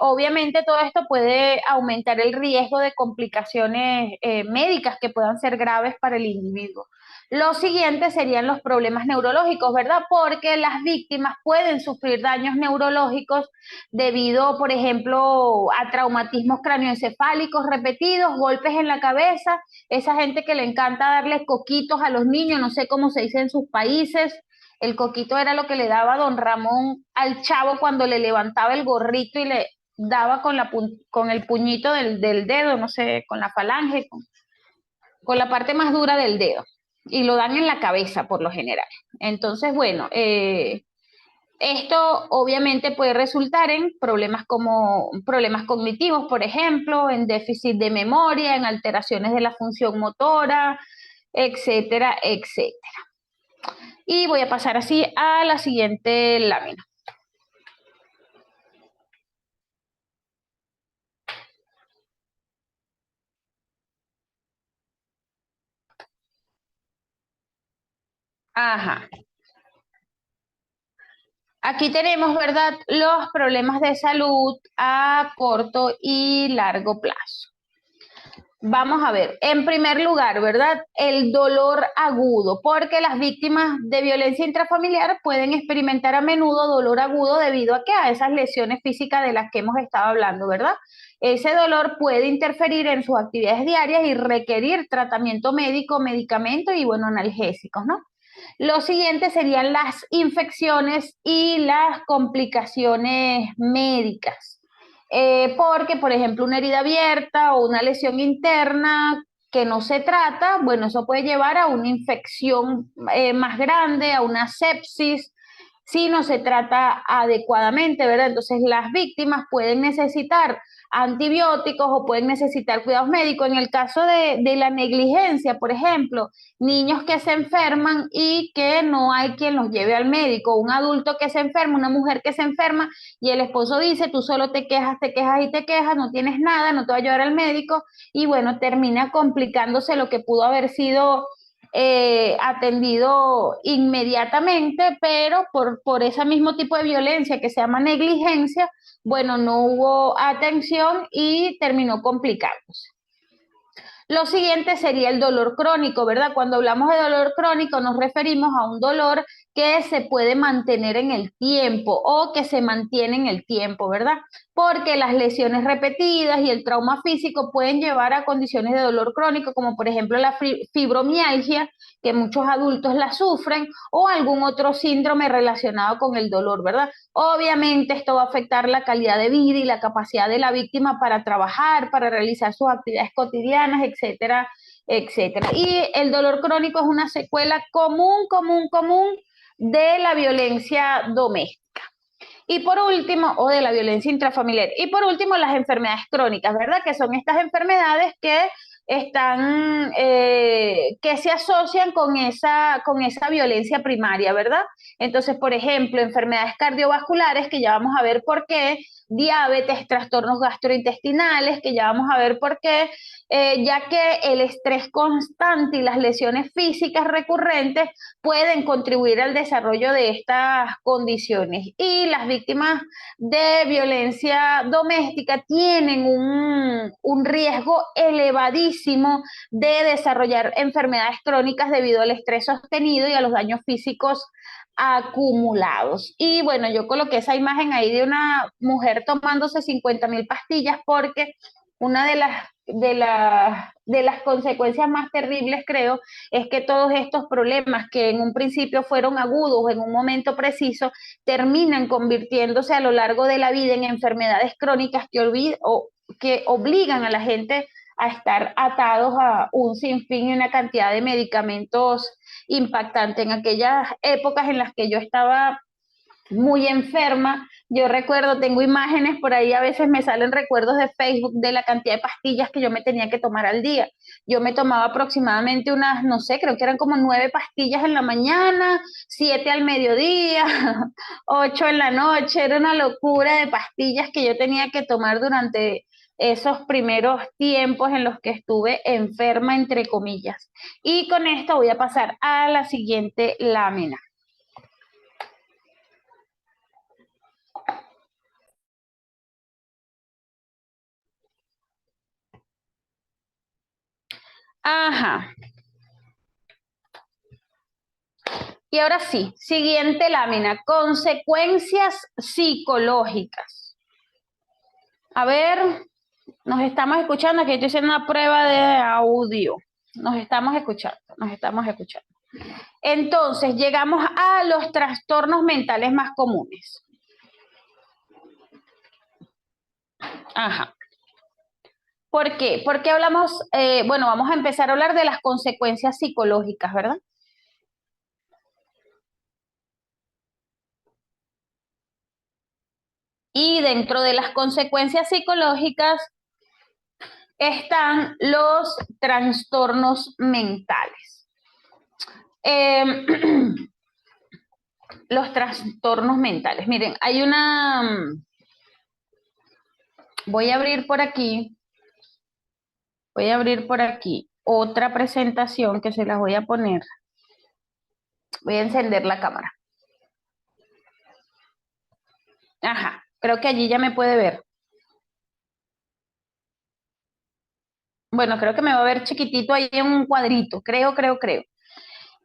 obviamente todo esto puede aumentar el riesgo de complicaciones médicas que puedan ser graves para el individuo. Lo siguiente serían los problemas neurológicos, ¿verdad? Porque las víctimas pueden sufrir daños neurológicos debido, por ejemplo, a traumatismos cráneoencefálicos repetidos, golpes en la cabeza, esa gente que le encanta darle coquitos a los niños, no sé cómo se dice en sus países, el coquito era lo que le daba don Ramón al chavo cuando le levantaba el gorrito y le daba con el puñito del dedo, no sé, con la falange, con la parte más dura del dedo. Y lo dan en la cabeza por lo general. Entonces, bueno, esto obviamente puede resultar en problemas como problemas cognitivos, por ejemplo, en déficit de memoria, en alteraciones de la función motora, etcétera, etcétera. Y voy a pasar así a la siguiente lámina. Ajá. Aquí tenemos, ¿verdad?, los problemas de salud a corto y largo plazo. Vamos a ver, en primer lugar, ¿verdad? El dolor agudo, porque las víctimas de violencia intrafamiliar pueden experimentar a menudo dolor agudo debido a que a esas lesiones físicas de las que hemos estado hablando, ¿verdad? Ese dolor puede interferir en sus actividades diarias y requerir tratamiento médico, medicamento y, bueno, analgésicos, ¿no? Lo siguiente serían las infecciones y las complicaciones médicas. Porque, por ejemplo, una herida abierta o una lesión interna que no se trata, bueno, eso puede llevar a una infección más grande, a una sepsis, si no se trata adecuadamente, ¿verdad? Entonces las víctimas pueden necesitar antibióticos o pueden necesitar cuidados médicos. En el caso de la negligencia, por ejemplo, niños que se enferman y que no hay quien los lleve al médico, un adulto que se enferma, una mujer que se enferma y el esposo dice, tú solo te quejas y te quejas, no tienes nada, no te va a llevar al médico y bueno, termina complicándose lo que pudo haber sido atendido inmediatamente, pero por ese mismo tipo de violencia que se llama negligencia, bueno, no hubo atención y terminó complicándose. Lo siguiente sería el dolor crónico, ¿verdad? Cuando hablamos de dolor crónico nos referimos a un dolor que se puede mantener en el tiempo o que se mantiene en el tiempo, ¿verdad? Porque las lesiones repetidas y el trauma físico pueden llevar a condiciones de dolor crónico, como por ejemplo la fibromialgia, que muchos adultos la sufren, o algún otro síndrome relacionado con el dolor, ¿verdad? Obviamente esto va a afectar la calidad de vida y la capacidad de la víctima para trabajar, para realizar sus actividades cotidianas, etcétera, etcétera. Y el dolor crónico es una secuela común de la violencia doméstica. Y por último, o de la violencia intrafamiliar. Y por último, las enfermedades crónicas, ¿verdad? Que son estas enfermedades que están, que se asocian con esa violencia primaria, ¿verdad? Entonces, por ejemplo, enfermedades cardiovasculares, que ya vamos a ver por qué, diabetes, trastornos gastrointestinales, que ya vamos a ver por qué, ya que el estrés constante y las lesiones físicas recurrentes pueden contribuir al desarrollo de estas condiciones. Y las víctimas de violencia doméstica tienen un riesgo elevadísimo de desarrollar enfermedades crónicas debido al estrés sostenido y a los daños físicos acumulados. Y bueno, yo coloqué esa imagen ahí de una mujer tomándose 50.000 pastillas porque una de las consecuencias más terribles, creo, es que todos estos problemas que en un principio fueron agudos en un momento preciso, terminan convirtiéndose a lo largo de la vida en enfermedades crónicas que obligan a la gente a estar atados a un sinfín y una cantidad de medicamentos impactante. En aquellas épocas en las que yo estaba muy enferma, yo recuerdo, tengo imágenes por ahí, a veces me salen recuerdos de Facebook de la cantidad de pastillas que yo me tenía que tomar al día. Yo me tomaba aproximadamente unas, no sé, creo que eran como 9 pastillas en la mañana, 7 al mediodía, 8 en la noche, era una locura de pastillas que yo tenía que tomar durante esos primeros tiempos en los que estuve enferma, entre comillas. Y con esto voy a pasar a la siguiente lámina. Ajá. Y ahora sí, siguiente lámina, consecuencias psicológicas. A ver, nos estamos escuchando, aquí estoy haciendo una prueba de audio. Nos estamos escuchando, nos estamos escuchando. Entonces, llegamos a los trastornos mentales más comunes. Ajá. ¿Por qué? Porque hablamos, bueno, vamos a empezar a hablar de las consecuencias psicológicas, ¿verdad? Y dentro de las consecuencias psicológicas están los trastornos mentales. Los trastornos mentales. Miren, hay una... Voy a abrir por aquí. Voy a abrir por aquí otra presentación que se las voy a poner. Voy a encender la cámara. Ajá, creo que allí ya me puede ver. Bueno, creo que me va a ver chiquitito ahí en un cuadrito. Creo.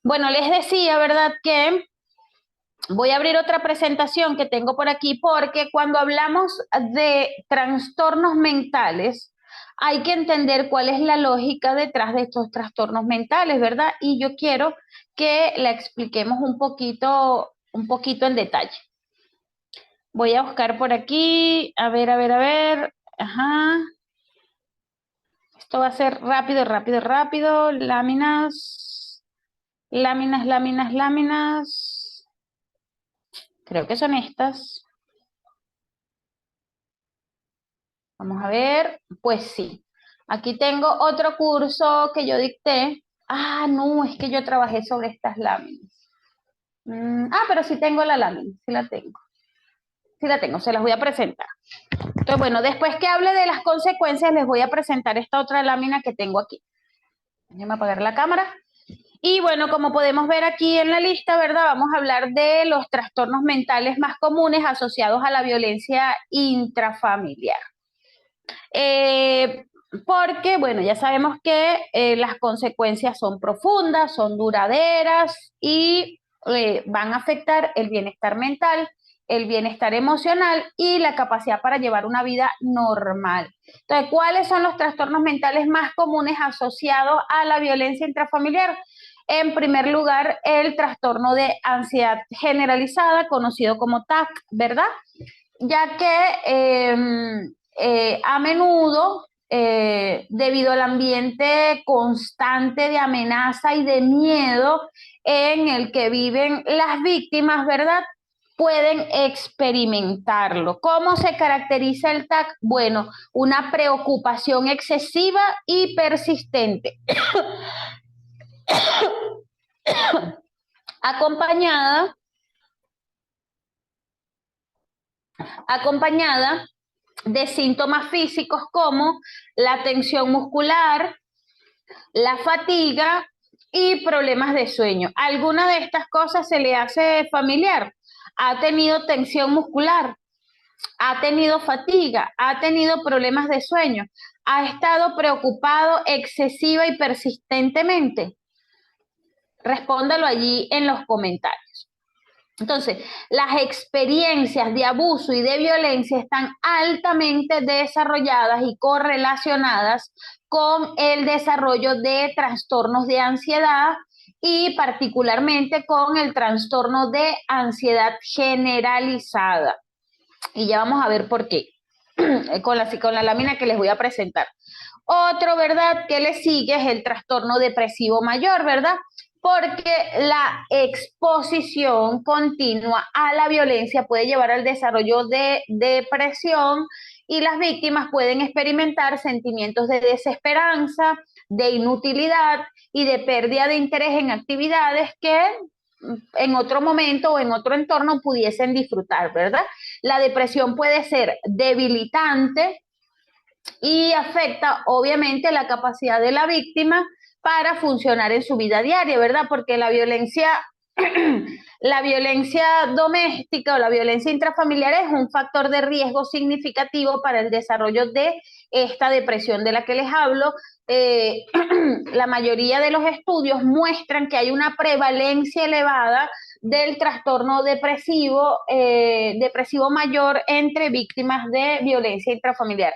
Bueno, les decía, ¿verdad? Que voy a abrir otra presentación que tengo por aquí porque cuando hablamos de trastornos mentales, hay que entender cuál es la lógica detrás de estos trastornos mentales, ¿verdad? Y yo quiero que la expliquemos un poquito en detalle. Voy a buscar por aquí, a ver. Ajá. Esto va a ser rápido. Láminas. Creo que son estas. Vamos a ver. Pues sí. Aquí tengo otro curso que yo dicté. Ah, no, es que yo trabajé sobre estas láminas. Pero sí tengo la lámina, sí la tengo. Sí la tengo, se las voy a presentar. Entonces, bueno, después que hable de las consecuencias, les voy a presentar esta otra lámina que tengo aquí. Déjenme apagar la cámara. Y bueno, como podemos ver aquí en la lista, ¿verdad? Vamos a hablar de los trastornos mentales más comunes asociados a la violencia intrafamiliar. Porque, bueno, ya sabemos que las consecuencias son profundas, son duraderas y van a afectar el bienestar mental, el bienestar emocional y la capacidad para llevar una vida normal. Entonces, ¿cuáles son los trastornos mentales más comunes asociados a la violencia intrafamiliar? En primer lugar, el trastorno de ansiedad generalizada, conocido como TAC, ¿verdad? Ya que a menudo debido al ambiente constante de amenaza y de miedo en el que viven las víctimas, ¿verdad? Pueden experimentarlo. ¿Cómo se caracteriza el TAC? Bueno, una preocupación excesiva y persistente, acompañada, acompañada de síntomas físicos como la tensión muscular, la fatiga y problemas de sueño. ¿Alguna de estas cosas se le hace familiar? ¿Ha tenido tensión muscular? ¿Ha tenido fatiga? ¿Ha tenido problemas de sueño? ¿Ha estado preocupado excesiva y persistentemente? Respóndalo allí en los comentarios. Entonces, las experiencias de abuso y de violencia están altamente desarrolladas y correlacionadas con el desarrollo de trastornos de ansiedad y particularmente con el trastorno de ansiedad generalizada. Y ya vamos a ver por qué, con la lámina que les voy a presentar. Otro, ¿verdad?, que le sigue es el trastorno depresivo mayor, ¿verdad? Porque la exposición continua a la violencia puede llevar al desarrollo de depresión y las víctimas pueden experimentar sentimientos de desesperanza, de inutilidad y de pérdida de interés en actividades que en otro momento o en otro entorno pudiesen disfrutar, ¿verdad? La depresión puede ser debilitante y afecta obviamente la capacidad de la víctima para funcionar en su vida diaria, ¿verdad? Porque la violencia, la violencia doméstica o la violencia intrafamiliar es un factor de riesgo significativo para el desarrollo de esta depresión de la que les hablo. La mayoría de los estudios muestran que hay una prevalencia elevada del trastorno depresivo, depresivo mayor entre víctimas de violencia intrafamiliar.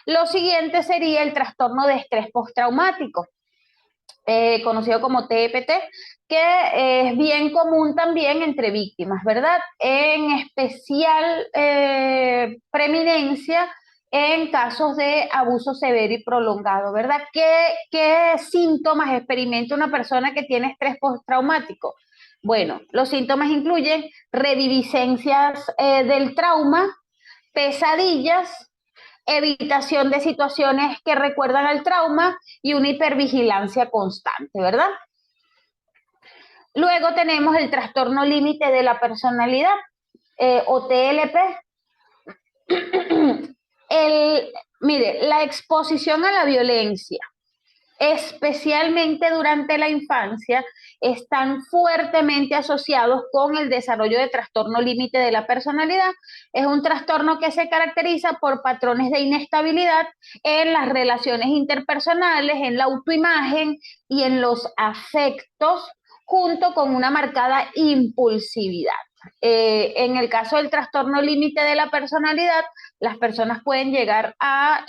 Lo siguiente sería el trastorno de estrés postraumático, conocido como TEPT, que es bien común también entre víctimas, ¿verdad? En especial preeminencia en casos de abuso severo y prolongado, ¿verdad? ¿Qué síntomas experimenta una persona que tiene estrés postraumático? Bueno, los síntomas incluyen reviviscencias del trauma, pesadillas, evitación de situaciones que recuerdan al trauma y una hipervigilancia constante, ¿verdad? Luego tenemos el trastorno límite de la personalidad, o TLP. Mire, la exposición a la violencia, especialmente durante la infancia, están fuertemente asociados con el desarrollo de trastorno límite de la personalidad. Es un trastorno que se caracteriza por patrones de inestabilidad en las relaciones interpersonales, en la autoimagen y en los afectos, junto con una marcada impulsividad. En el caso del trastorno límite de la personalidad, las personas pueden llegar a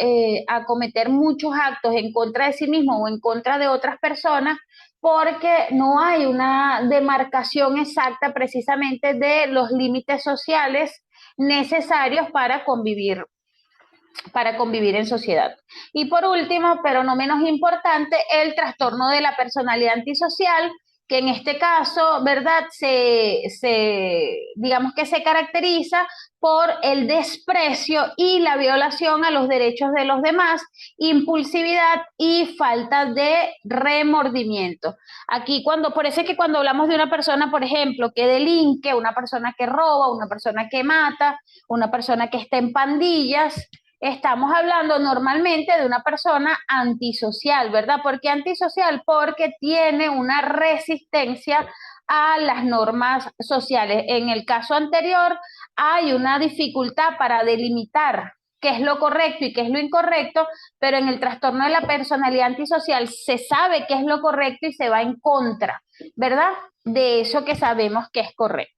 cometer muchos actos en contra de sí mismos o en contra de otras personas porque no hay una demarcación exacta precisamente de los límites sociales necesarios para convivir en sociedad. Y por último, pero no menos importante, el trastorno de la personalidad antisocial, que en este caso, ¿verdad? Digamos que se caracteriza por el desprecio y la violación a los derechos de los demás, impulsividad y falta de remordimiento. Aquí por eso es que cuando hablamos de una persona, por ejemplo, que delinque, una persona que roba, una persona que mata, una persona que está en pandillas, estamos hablando normalmente de una persona antisocial, ¿verdad? ¿Por qué antisocial? Porque tiene una resistencia a las normas sociales. En el caso anterior hay una dificultad para delimitar qué es lo correcto y qué es lo incorrecto, pero en el trastorno de la personalidad antisocial se sabe qué es lo correcto y se va en contra, ¿verdad? De eso que sabemos que es correcto.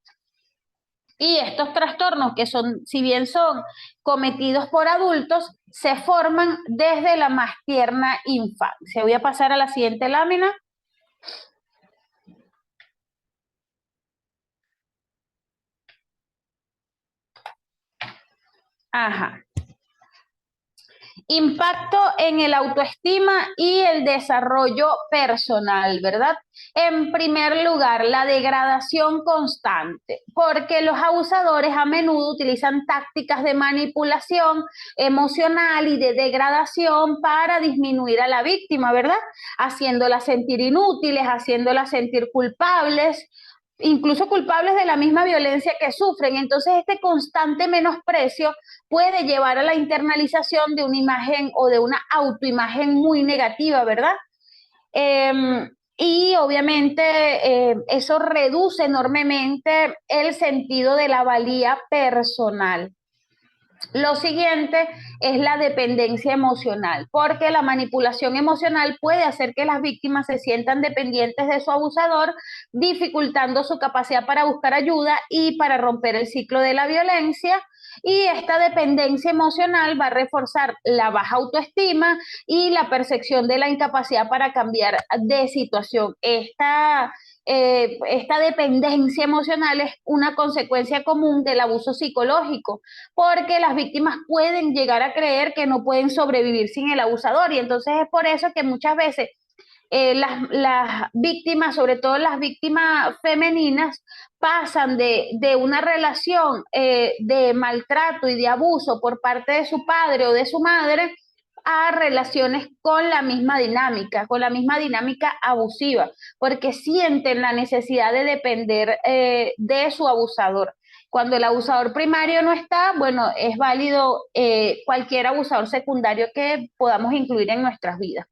Y estos trastornos, que son, si bien son cometidos por adultos, se forman desde la más tierna infancia. Voy a pasar a la siguiente lámina. Ajá. Impacto en el autoestima y el desarrollo personal, ¿verdad? En primer lugar, la degradación constante, porque los abusadores a menudo utilizan tácticas de manipulación emocional y de degradación para disminuir a la víctima, ¿verdad? Haciéndola sentir inútiles, haciéndola sentir culpables, incluso culpables de la misma violencia que sufren. Entonces, este constante menosprecio puede llevar a la internalización de una imagen o de una autoimagen muy negativa, ¿verdad? Y obviamente eso reduce enormemente el sentido de la valía personal. Lo siguiente es la dependencia emocional, porque la manipulación emocional puede hacer que las víctimas se sientan dependientes de su abusador, dificultando su capacidad para buscar ayuda y para romper el ciclo de la violencia. Y esta dependencia emocional va a reforzar la baja autoestima y la percepción de la incapacidad para cambiar de situación. Esta dependencia emocional es una consecuencia común del abuso psicológico, porque las víctimas pueden llegar a creer que no pueden sobrevivir sin el abusador, y entonces es por eso que muchas veces las víctimas, sobre todo las víctimas femeninas, pasan de una relación de maltrato y de abuso por parte de su padre o de su madre a relaciones con la misma dinámica abusiva, porque sienten la necesidad de depender de su abusador. Cuando el abusador primario no está, bueno, es válido cualquier abusador secundario que podamos incluir en nuestras vidas.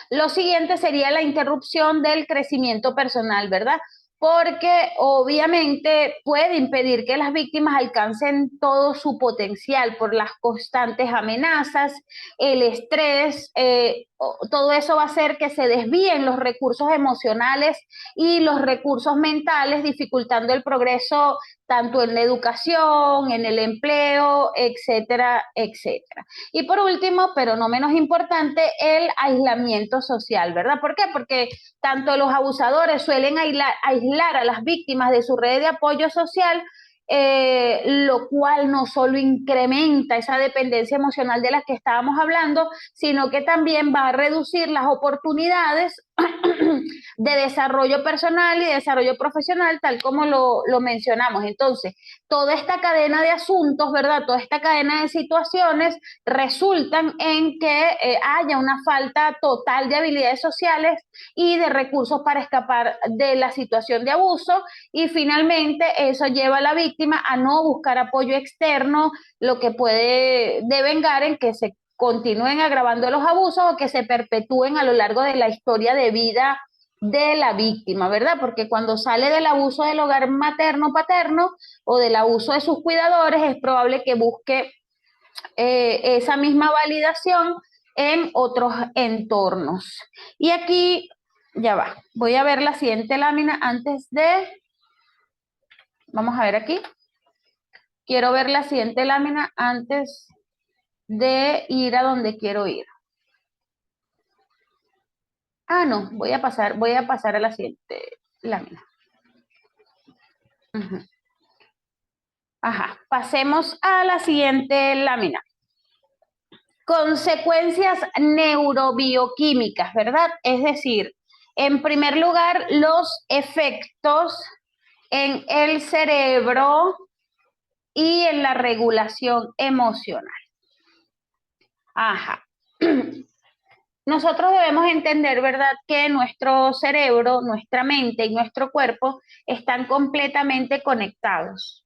Lo siguiente sería la interrupción del crecimiento personal, ¿verdad? Porque obviamente puede impedir que las víctimas alcancen todo su potencial por las constantes amenazas, el estrés, todo eso va a hacer que se desvíen los recursos emocionales y los recursos mentales, dificultando el progreso tanto en la educación, en el empleo, etcétera, etcétera. Y por último, pero no menos importante, el aislamiento social, ¿verdad? ¿Por qué? Porque tanto los abusadores suelen aislar a las víctimas de su red de apoyo social, lo cual no solo incrementa esa dependencia emocional de la que estábamos hablando, sino que también va a reducir las oportunidades de desarrollo personal y desarrollo profesional, tal como lo mencionamos. Entonces, toda esta cadena de asuntos, ¿verdad? Toda esta cadena de situaciones resultan en que haya una falta total de habilidades sociales y de recursos para escapar de la situación de abuso, y finalmente eso lleva a la víctima a no buscar apoyo externo, lo que puede devengar en que se continúen agravando los abusos o que se perpetúen a lo largo de la historia de vida de la víctima, ¿verdad? Porque cuando sale del abuso del hogar materno-paterno o del abuso de sus cuidadores, es probable que busque esa misma validación en otros entornos. Y aquí, ya va, voy a ver la siguiente lámina antes de, vamos a ver aquí, quiero ver la siguiente lámina antes de ir a donde quiero ir. Ah, no, voy a pasar a la siguiente lámina. Ajá, pasemos a la siguiente lámina. Consecuencias neurobioquímicas, ¿verdad? Es decir, en primer lugar, los efectos en el cerebro y en la regulación emocional. Ajá. Nosotros debemos entender, ¿verdad?, que nuestro cerebro, nuestra mente y nuestro cuerpo están completamente conectados.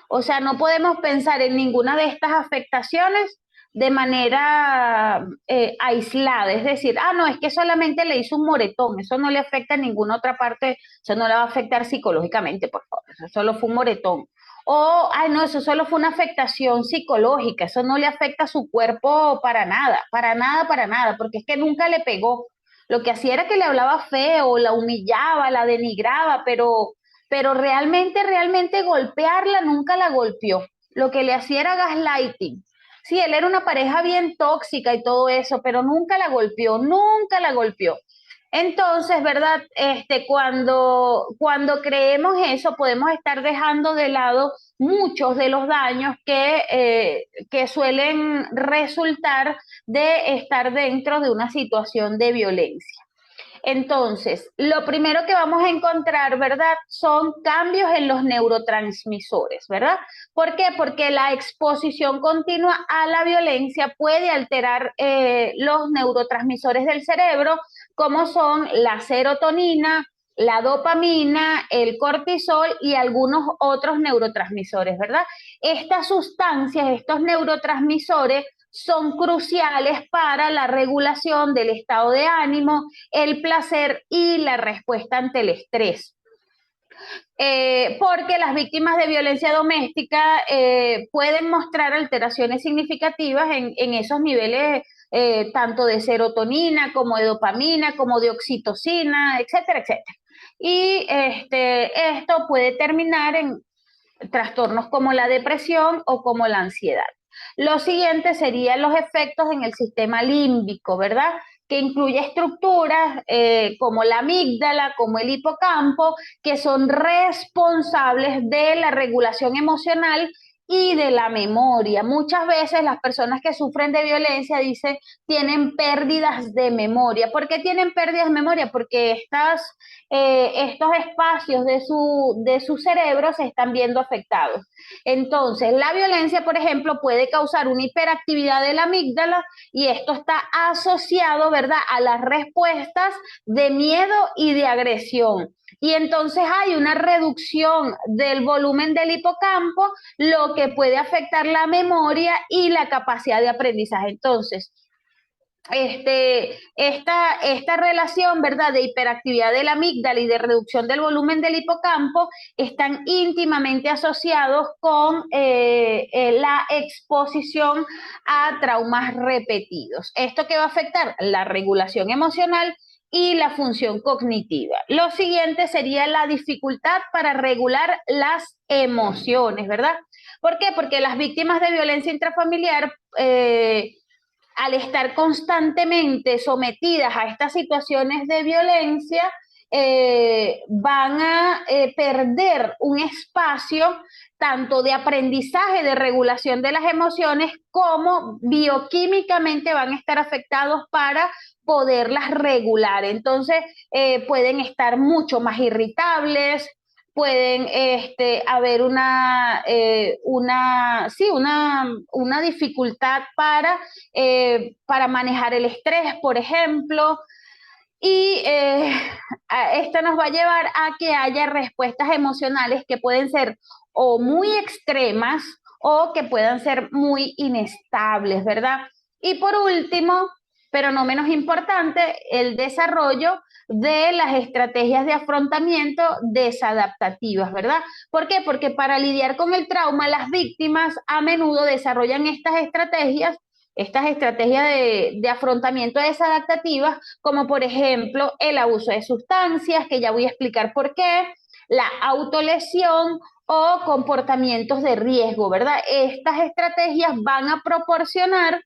O sea, no podemos pensar en ninguna de estas afectaciones de manera aislada. Es decir, no, es que solamente le hizo un moretón, eso no le afecta a ninguna otra parte, eso no le va a afectar psicológicamente, por favor, eso solo fue un moretón. O, no, eso solo fue una afectación psicológica, eso no le afecta a su cuerpo para nada, para nada, para nada, porque es que nunca le pegó. Lo que hacía era que le hablaba feo, la humillaba, la denigraba, pero realmente golpearla nunca la golpeó. Lo que le hacía era gaslighting. Sí, él era una pareja bien tóxica y todo eso, pero nunca la golpeó, nunca la golpeó. Entonces, ¿verdad? Cuando creemos eso, podemos estar dejando de lado muchos de los daños que suelen resultar de estar dentro de una situación de violencia. Entonces, lo primero que vamos a encontrar, ¿verdad? Son cambios en los neurotransmisores, ¿verdad? ¿Por qué? Porque la exposición continua a la violencia puede alterar los neurotransmisores del cerebro, como son la serotonina, la dopamina, el cortisol y algunos otros neurotransmisores, ¿verdad? Estas sustancias, estos neurotransmisores, son cruciales para la regulación del estado de ánimo, el placer y la respuesta ante el estrés. Porque las víctimas de violencia doméstica pueden mostrar alteraciones significativas en esos niveles tanto de serotonina como de dopamina, como de oxitocina, etcétera, etcétera. Y esto puede terminar en trastornos como la depresión o como la ansiedad. Lo siguiente serían los efectos en el sistema límbico, ¿verdad? Que incluye estructuras como la amígdala, como el hipocampo, que son responsables de la regulación emocional y de la memoria. Muchas veces las personas que sufren de violencia dicen tienen pérdidas de memoria. ¿Por qué tienen pérdidas de memoria? Porque estos espacios de su cerebro se están viendo afectados. Entonces, la violencia, por ejemplo, puede causar una hiperactividad de la amígdala y esto está asociado, ¿verdad?, a las respuestas de miedo y de agresión. Y entonces hay una reducción del volumen del hipocampo, lo que puede afectar la memoria y la capacidad de aprendizaje. Entonces, esta relación, ¿verdad?, de hiperactividad de la amígdala y de reducción del volumen del hipocampo están íntimamente asociados con la exposición a traumas repetidos. ¿Esto qué va a afectar? La regulación emocional y la función cognitiva. Lo siguiente sería la dificultad para regular las emociones, ¿verdad? ¿Por qué? Porque las víctimas de violencia intrafamiliar al estar constantemente sometidas a estas situaciones de violencia, van a perder un espacio tanto de aprendizaje, de regulación de las emociones, como bioquímicamente van a estar afectados para poderlas regular. Entonces, pueden estar mucho más irritables, pueden haber una dificultad para manejar el estrés, por ejemplo, y esto nos va a llevar a que haya respuestas emocionales que pueden ser o muy extremas o que puedan ser muy inestables, ¿verdad? Y por último, pero no menos importante, el desarrollo de las estrategias de afrontamiento desadaptativas, ¿verdad? ¿Por qué? Porque para lidiar con el trauma, las víctimas a menudo desarrollan estas estrategias de afrontamiento desadaptativas, como por ejemplo el abuso de sustancias, que ya voy a explicar por qué, la autolesión o comportamientos de riesgo, ¿verdad? Estas estrategias van a proporcionar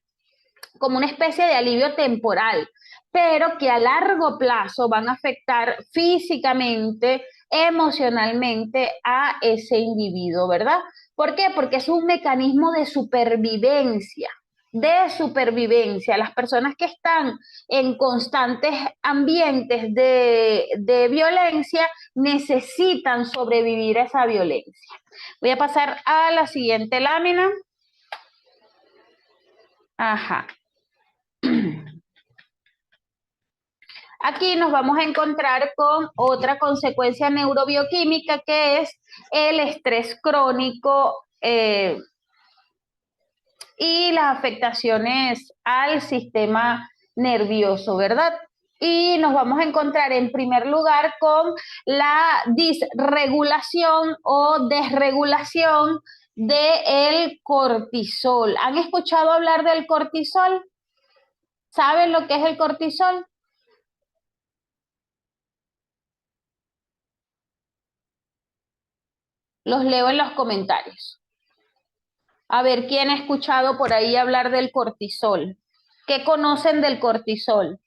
como una especie de alivio temporal, pero que a largo plazo van a afectar físicamente, emocionalmente a ese individuo, ¿verdad? ¿Por qué? Porque es un mecanismo de supervivencia. De supervivencia. Las personas que están en constantes ambientes de violencia necesitan sobrevivir a esa violencia. Voy a pasar a la siguiente lámina. Ajá. Aquí nos vamos a encontrar con otra consecuencia neurobioquímica que es el estrés crónico y las afectaciones al sistema nervioso, ¿verdad? Y nos vamos a encontrar en primer lugar con la disregulación o desregulación del cortisol. ¿Han escuchado hablar del cortisol? ¿Saben lo que es el cortisol? Los leo en los comentarios. A ver, ¿quién ha escuchado por ahí hablar del cortisol? ¿Qué conocen del cortisol?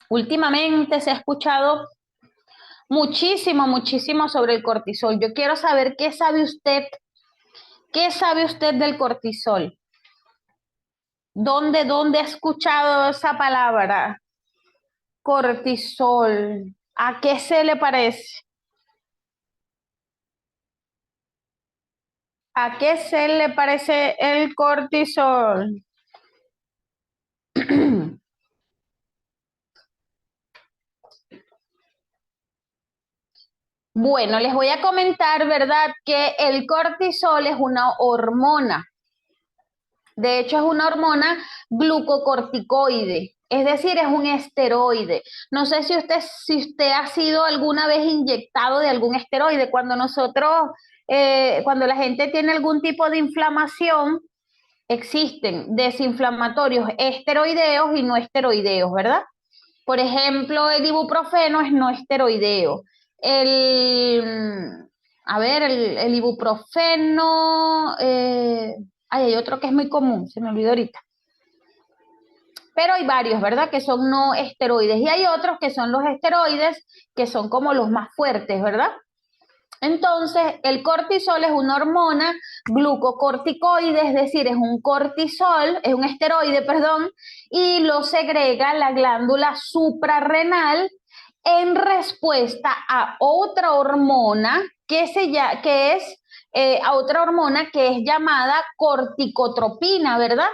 Últimamente se ha escuchado muchísimo, muchísimo sobre el cortisol. Yo quiero saber qué sabe usted del cortisol. ¿Dónde ha escuchado esa palabra? Cortisol. ¿A qué se le parece? ¿A qué se le parece el cortisol? Bueno, les voy a comentar, ¿verdad?, que el cortisol es una hormona. De hecho, es una hormona glucocorticoide, es decir, es un esteroide. No sé si usted ha sido alguna vez inyectado de algún esteroide. Cuando la gente tiene algún tipo de inflamación, existen desinflamatorios esteroideos y no esteroideos, ¿verdad? Por ejemplo, el ibuprofeno es no esteroideo. El ibuprofeno, hay otro que es muy común, se me olvidó ahorita. Pero hay varios, ¿verdad? Que son no esteroides. Y hay otros que son los esteroides, que son como los más fuertes, ¿verdad? Entonces, el cortisol es una hormona glucocorticoide, es decir, es un cortisol, es un esteroide, perdón, y lo segrega la glándula suprarrenal en respuesta a otra hormona a otra hormona que es llamada corticotropina, ¿verdad?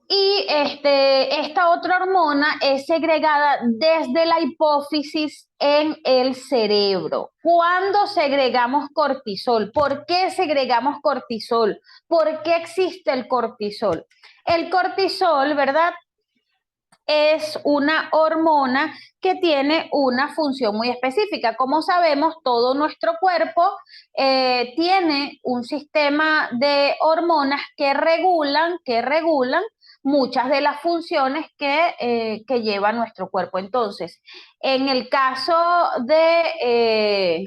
Y esta otra hormona es segregada desde la hipófisis en el cerebro. ¿Cuándo segregamos cortisol? ¿Por qué segregamos cortisol? ¿Por qué existe el cortisol? El cortisol, ¿verdad?, es una hormona que tiene una función muy específica. Como sabemos, todo nuestro cuerpo tiene un sistema de hormonas que regulan muchas de las funciones que lleva nuestro cuerpo. Entonces, en el caso de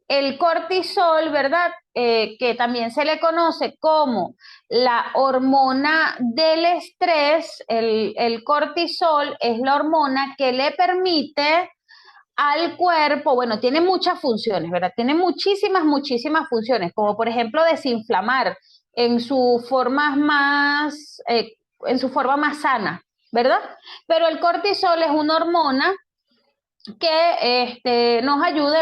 el cortisol, ¿verdad? Que también se le conoce como la hormona del estrés, el cortisol es la hormona que le permite al cuerpo, bueno, tiene muchas funciones, ¿verdad? Tiene muchísimas, muchísimas funciones, como por ejemplo desinflamar en su forma en su forma más sana, ¿verdad? Pero el cortisol es una hormona que nos ayuda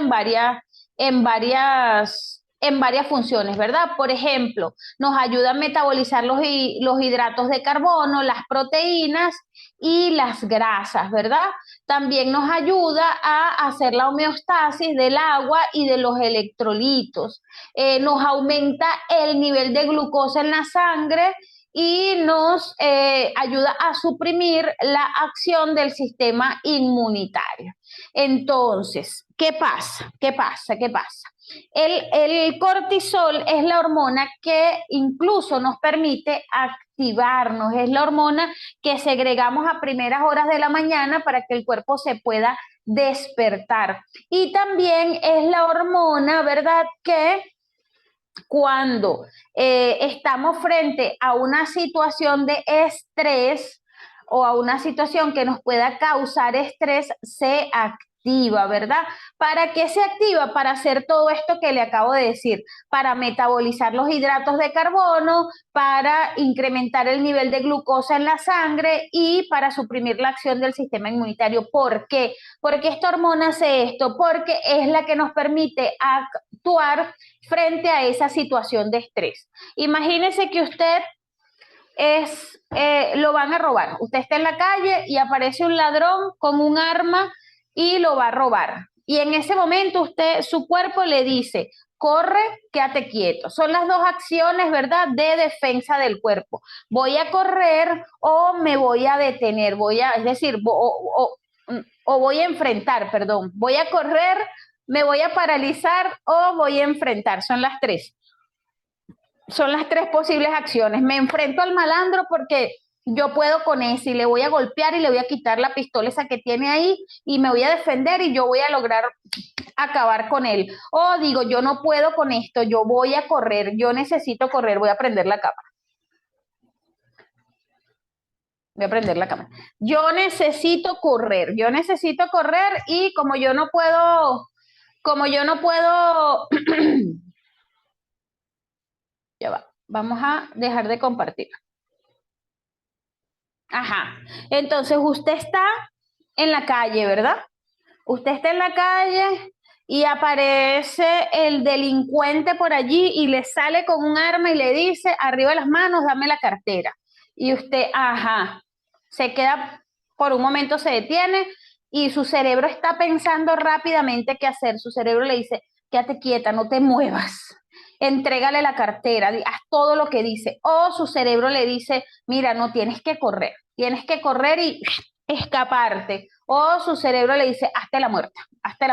en varias funciones, ¿verdad? Por ejemplo, nos ayuda a metabolizar los hidratos de carbono, las proteínas y las grasas, ¿verdad? También nos ayuda a hacer la homeostasis del agua y de los electrolitos. Nos aumenta el nivel de glucosa en la sangre y nos ayuda a suprimir la acción del sistema inmunitario. Entonces, ¿qué pasa? ¿Qué pasa? ¿Qué pasa? El cortisol es la hormona que incluso nos permite activarnos, es la hormona que segregamos a primeras horas de la mañana para que el cuerpo se pueda despertar. Y también es la hormona, ¿verdad?, que cuando estamos frente a una situación de estrés o a una situación que nos pueda causar estrés, se activa, ¿verdad? ¿Para qué se activa? Para hacer todo esto que le acabo de decir, para metabolizar los hidratos de carbono, para incrementar el nivel de glucosa en la sangre y para suprimir la acción del sistema inmunitario. ¿Por qué? Porque esta hormona hace esto, porque es la que nos permite actuar frente a esa situación de estrés. Imagínese que usted lo van a robar. Usted está en la calle y aparece un ladrón con un arma y lo va a robar. Y en ese momento su cuerpo le dice, corre, quédate quieto. Son las dos acciones, ¿verdad?, de defensa del cuerpo. Voy a correr o me voy a detener, o voy a enfrentar, perdón. Voy a correr, me voy a paralizar o voy a enfrentar. Son las tres. Son las tres posibles acciones. Me enfrento al malandro porque yo puedo con ese y le voy a golpear y le voy a quitar la pistola esa que tiene ahí y me voy a defender y yo voy a lograr acabar con él. O digo, yo no puedo con esto, yo voy a correr, yo necesito correr, voy a prender la cama. Voy a prender la cámara. Yo necesito correr y como yo no puedo, ya va, vamos a dejar de compartir. Ajá, entonces usted está en la calle, ¿verdad? Usted está en la calle y aparece el delincuente por allí y le sale con un arma y le dice, arriba las manos, dame la cartera. Y usted, ajá, se queda, por un momento se detiene y su cerebro está pensando rápidamente qué hacer. Su cerebro le dice, quédate quieta, no te muevas. Entrégale la cartera, haz todo lo que dice. O su cerebro le dice, mira, no tienes que correr y escaparte. O su cerebro le dice, hazte la muerta, hazte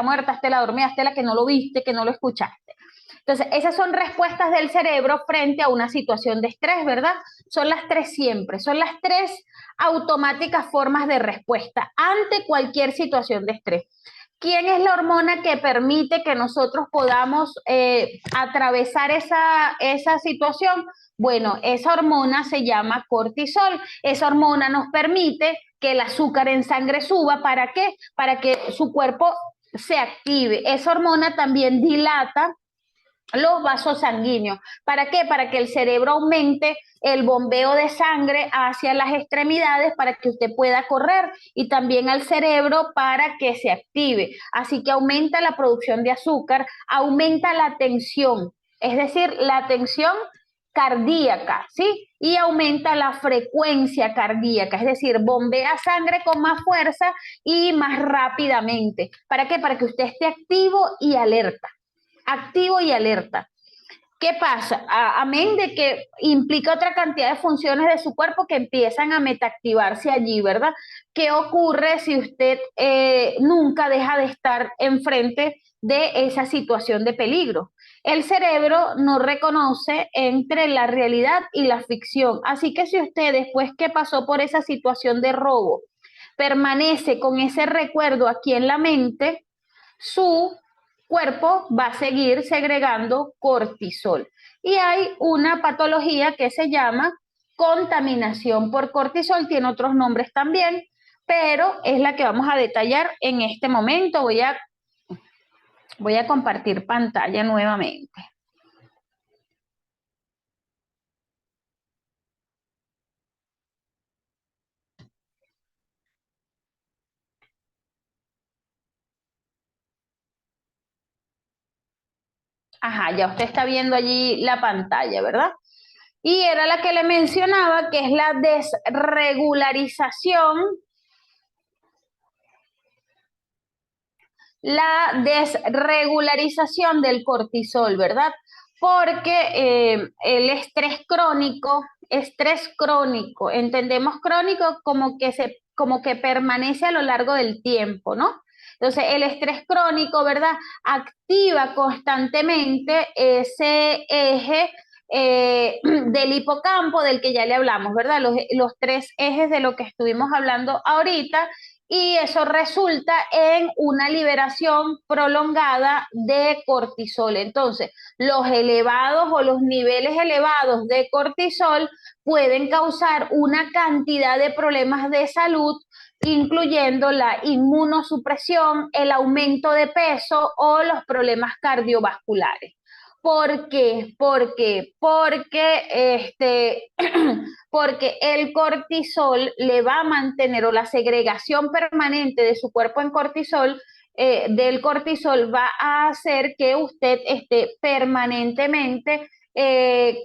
la dormida, hazte la que no lo viste, que no lo escuchaste. Entonces, esas son respuestas del cerebro frente a una situación de estrés, ¿verdad? Son las tres siempre, son las tres automáticas formas de respuesta ante cualquier situación de estrés. ¿Quién es la hormona que permite que nosotros podamos atravesar esa situación? Bueno, esa hormona se llama cortisol. Esa hormona nos permite que el azúcar en sangre suba. ¿Para qué? Para que su cuerpo se active. Esa hormona también dilata los vasos sanguíneos. ¿Para qué? Para que el cerebro aumente el bombeo de sangre hacia las extremidades para que usted pueda correr y también al cerebro para que se active. Así que aumenta la producción de azúcar, aumenta la tensión, es decir, la tensión cardíaca, ¿sí? Y aumenta la frecuencia cardíaca, es decir, bombea sangre con más fuerza y más rápidamente. ¿Para qué? Para que usted esté activo y alerta. ¿Qué pasa? Amén de que implica otra cantidad de funciones de su cuerpo que empiezan a metaactivarse allí, ¿verdad? ¿Qué ocurre si usted nunca deja de estar enfrente de esa situación de peligro? El cerebro no reconoce entre la realidad y la ficción. Así que si usted después que pasó por esa situación de robo permanece con ese recuerdo aquí en la mente, su cuerpo va a seguir segregando cortisol. Y hay una patología que se llama contaminación por cortisol, tiene otros nombres también, pero es la que vamos a detallar en este momento. Voy a compartir pantalla nuevamente. Ajá, ya usted está viendo allí la pantalla, ¿verdad? Y era la que le mencionaba, que es la desregularización del cortisol, ¿verdad? Porque el estrés crónico, entendemos crónico como que permanece a lo largo del tiempo, ¿no? Entonces, el estrés crónico, ¿verdad? Activa constantemente ese eje del hipocampo del que ya le hablamos, ¿verdad? Los tres ejes de lo que estuvimos hablando ahorita, y eso resulta en una liberación prolongada de cortisol. Entonces, los elevados o los niveles elevados de cortisol pueden causar una cantidad de problemas de salud, incluyendo la inmunosupresión, el aumento de peso o los problemas cardiovasculares. ¿Por qué? Porque el cortisol le va a mantener, o la segregación permanente de su cuerpo en cortisol, del cortisol va a hacer que usted esté permanentemente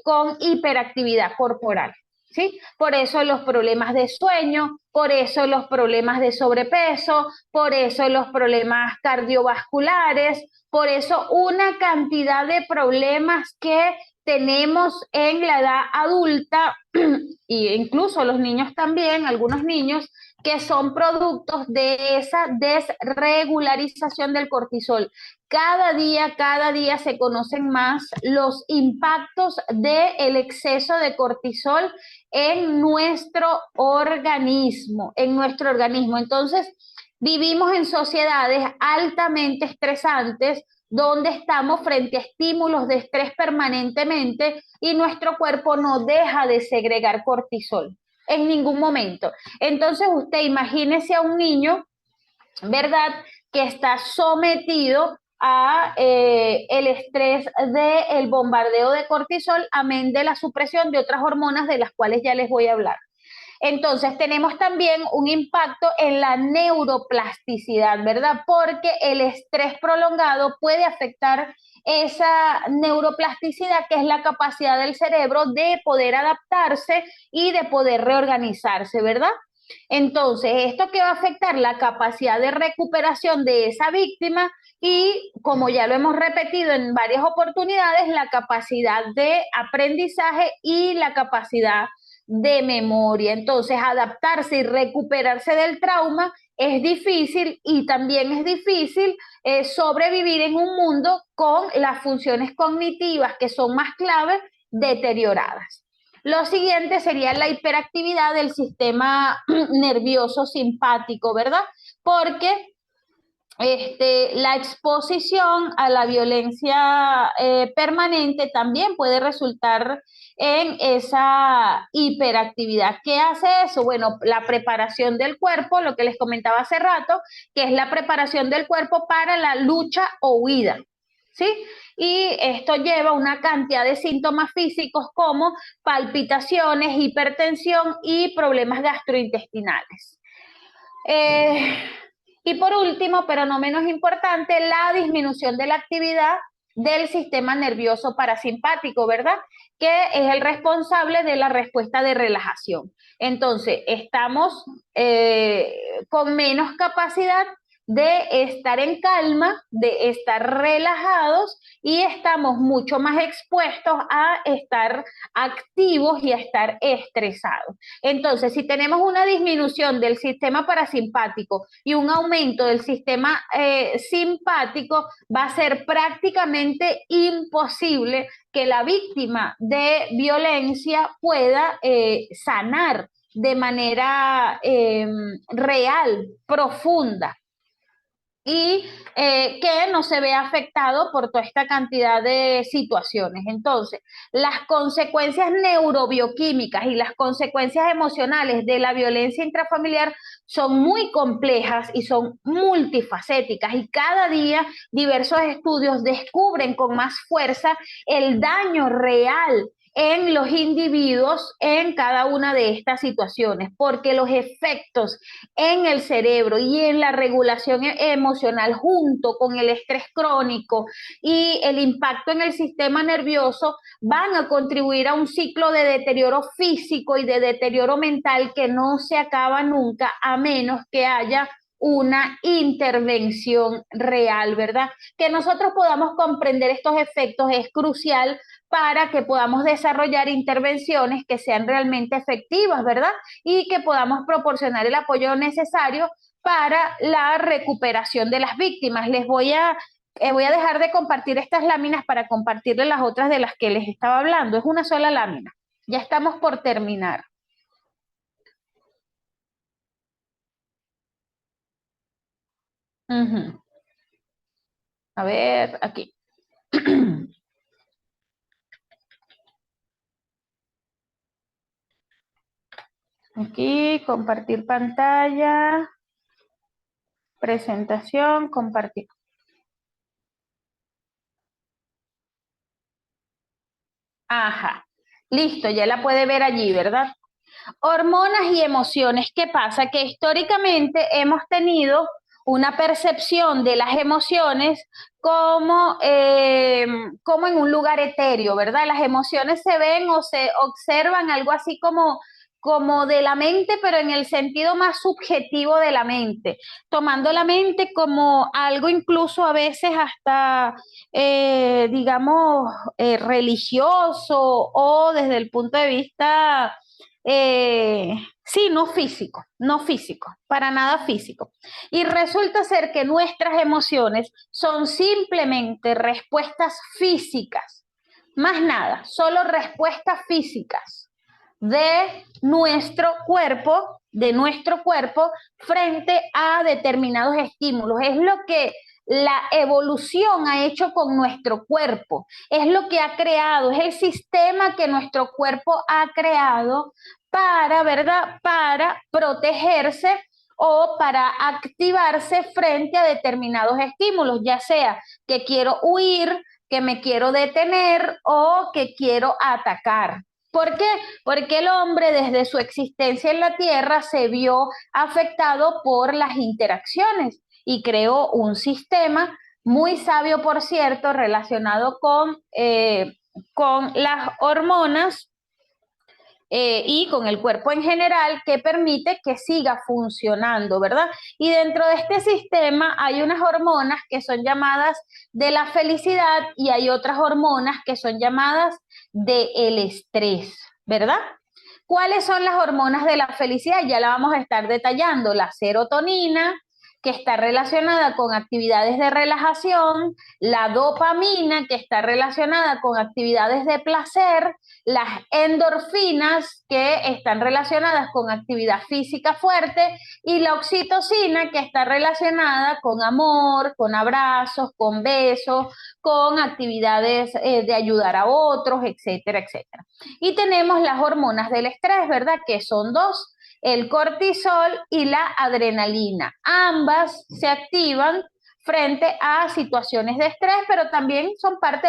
con hiperactividad corporal. ¿Sí? Por eso los problemas de sueño, por eso los problemas de sobrepeso, por eso los problemas cardiovasculares, por eso una cantidad de problemas que tenemos en la edad adulta e incluso los niños también, algunos niños que son productos de esa desregularización del cortisol. Cada día se conocen más los impactos del exceso de cortisol en nuestro organismo, Entonces, vivimos en sociedades altamente estresantes donde estamos frente a estímulos de estrés permanentemente y nuestro cuerpo no deja de segregar cortisol. en ningún momento. Entonces usted imagínese a un niño, ¿verdad?, que está sometido a el estrés del bombardeo de cortisol, amén de la supresión de otras hormonas de las cuales ya les voy a hablar. Entonces tenemos también un impacto en la neuroplasticidad, ¿verdad? Porque el estrés prolongado puede afectar esa neuroplasticidad, que es la capacidad del cerebro de poder adaptarse y de poder reorganizarse, ¿verdad? Entonces, esto que va a afectar la capacidad de recuperación de esa víctima y, como ya lo hemos repetido en varias oportunidades, la capacidad de aprendizaje y la capacidad de memoria. Entonces, adaptarse y recuperarse del trauma es difícil, y también es difícil sobrevivir en un mundo con las funciones cognitivas, que son más claves, deterioradas. Lo siguiente sería la hiperactividad del sistema nervioso simpático, ¿verdad? Porque la exposición a la violencia permanente también puede resultar en esa hiperactividad. ¿Qué hace eso? Bueno, la preparación del cuerpo, lo que les comentaba hace rato, que es la preparación del cuerpo para la lucha o huida, ¿sí? Y esto lleva una cantidad de síntomas físicos como palpitaciones, hipertensión y problemas gastrointestinales. Eh, y por último, pero no menos importante, la disminución de la actividad del sistema nervioso parasimpático, ¿verdad? Que es el responsable de la respuesta de relajación. Entonces, estamos con menos capacidad de estar en calma, de estar relajados, y estamos mucho más expuestos a estar activos y a estar estresados. Entonces, si tenemos una disminución del sistema parasimpático y un aumento del sistema simpático, va a ser prácticamente imposible que la víctima de violencia pueda sanar de manera real, profunda, y que no se ve afectado por toda esta cantidad de situaciones. Entonces, las consecuencias neurobioquímicas y las consecuencias emocionales de la violencia intrafamiliar son muy complejas y son multifacéticas, y cada día diversos estudios descubren con más fuerza el daño real en los individuos en cada una de estas situaciones, porque los efectos en el cerebro y en la regulación emocional, junto con el estrés crónico y el impacto en el sistema nervioso, van a contribuir a un ciclo de deterioro físico y de deterioro mental que no se acaba nunca, a menos que haya una intervención real, ¿verdad? Que nosotros podamos comprender estos efectos es crucial para que podamos desarrollar intervenciones que sean realmente efectivas, ¿verdad? Y que podamos proporcionar el apoyo necesario para la recuperación de las víctimas. Voy a dejar de compartir estas láminas para compartirles las otras de las que les estaba hablando. Es una sola lámina. Ya estamos por terminar. A ver, aquí. Aquí, compartir pantalla, presentación, compartir. Ajá, listo, ya la puede ver allí, ¿verdad? Hormonas y emociones. ¿Qué pasa? Que históricamente hemos tenido una percepción de las emociones como en un lugar etéreo, ¿verdad? Las emociones se ven o se observan algo así como de la mente, pero en el sentido más subjetivo de la mente, tomando la mente como algo incluso a veces hasta, digamos, religioso, o desde el punto de vista sí, no físico, no físico, para nada físico. Y resulta ser que nuestras emociones son simplemente respuestas físicas, más nada, solo respuestas físicas de nuestro cuerpo frente a determinados estímulos. Es lo que la evolución ha hecho con nuestro cuerpo, es lo que ha creado, es el sistema que nuestro cuerpo ha creado para, ¿verdad? Para protegerse o para activarse frente a determinados estímulos, ya sea que quiero huir, que me quiero detener o que quiero atacar. ¿Por qué? Porque el hombre desde su existencia en la Tierra se vio afectado por las interacciones y creó un sistema muy sabio, por cierto, relacionado con las hormonas y con el cuerpo en general, que permite que siga funcionando, ¿verdad? Y dentro de este sistema hay unas hormonas que son llamadas de la felicidad y hay otras hormonas que son llamadas del estrés, ¿verdad? ¿Cuáles son las hormonas de la felicidad? Ya la vamos a estar detallando. La serotonina, que está relacionada con actividades de relajación, la dopamina, que está relacionada con actividades de placer, las endorfinas, que están relacionadas con actividad física fuerte, y la oxitocina, que está relacionada con amor, con abrazos, con besos, con actividades de ayudar a otros, etcétera, etcétera. Y tenemos las hormonas del estrés, ¿verdad? Que son dos, el cortisol y la adrenalina. Ambas se activan frente a situaciones de estrés, pero también son parte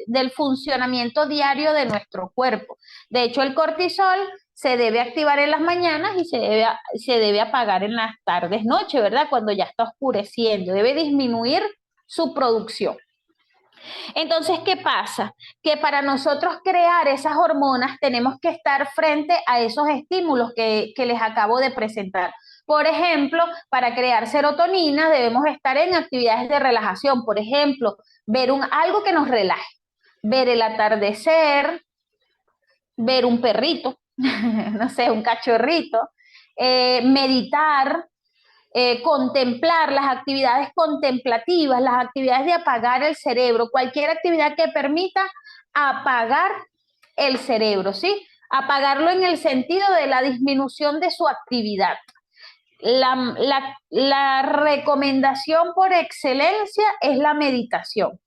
del funcionamiento diario de nuestro cuerpo. De hecho, el cortisol se debe activar en las mañanas y se debe apagar en las tardes, noche, ¿verdad? Cuando ya está oscureciendo, debe disminuir su producción. Entonces, ¿qué pasa? Que para nosotros crear esas hormonas tenemos que estar frente a esos estímulos que les acabo de presentar. Por ejemplo, para crear serotonina debemos estar en actividades de relajación. Por ejemplo, ver algo que nos relaje. Ver el atardecer, ver un perrito, no sé, un cachorrito, meditar, contemplar las actividades contemplativas, las actividades de apagar el cerebro, cualquier actividad que permita apagar el cerebro, ¿sí? Apagarlo en el sentido de la disminución de su actividad. La recomendación por excelencia es la meditación.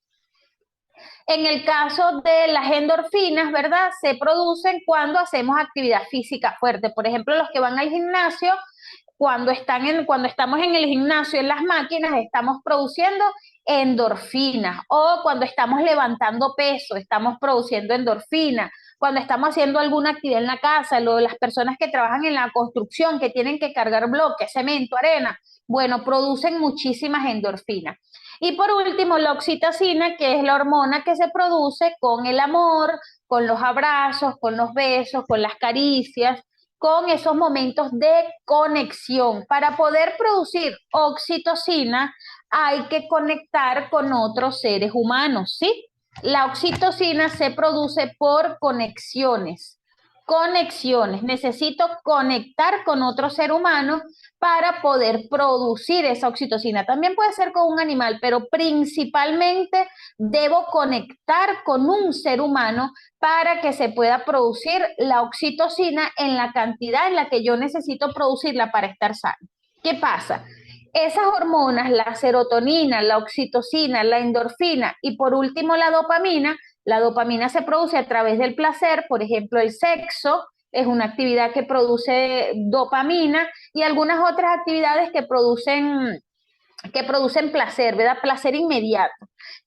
En el caso de las endorfinas, ¿verdad? Se producen cuando hacemos actividad física fuerte. Por ejemplo, los que van al gimnasio, cuando estamos en el gimnasio, en las máquinas, estamos produciendo endorfinas. O cuando estamos levantando peso, estamos produciendo endorfinas. Cuando estamos haciendo alguna actividad en la casa, las personas que trabajan en la construcción, que tienen que cargar bloques, cemento, arena, bueno, producen muchísimas endorfinas. Y por último, la oxitocina, que es la hormona que se produce con el amor, con los abrazos, con los besos, con las caricias, con esos momentos de conexión. Para poder producir oxitocina hay que conectar con otros seres humanos, ¿sí? La oxitocina se produce por conexiones. Conexiones. Necesito conectar con otro ser humano para poder producir esa oxitocina. También puede ser con un animal, pero principalmente debo conectar con un ser humano para que se pueda producir la oxitocina en la cantidad en la que yo necesito producirla para estar sano. ¿Qué pasa? Esas hormonas, la serotonina, la oxitocina, la endorfina y por último la dopamina se produce a través del placer, por ejemplo, el sexo es una actividad que produce dopamina y algunas otras actividades que producen placer, ¿verdad? Placer inmediato.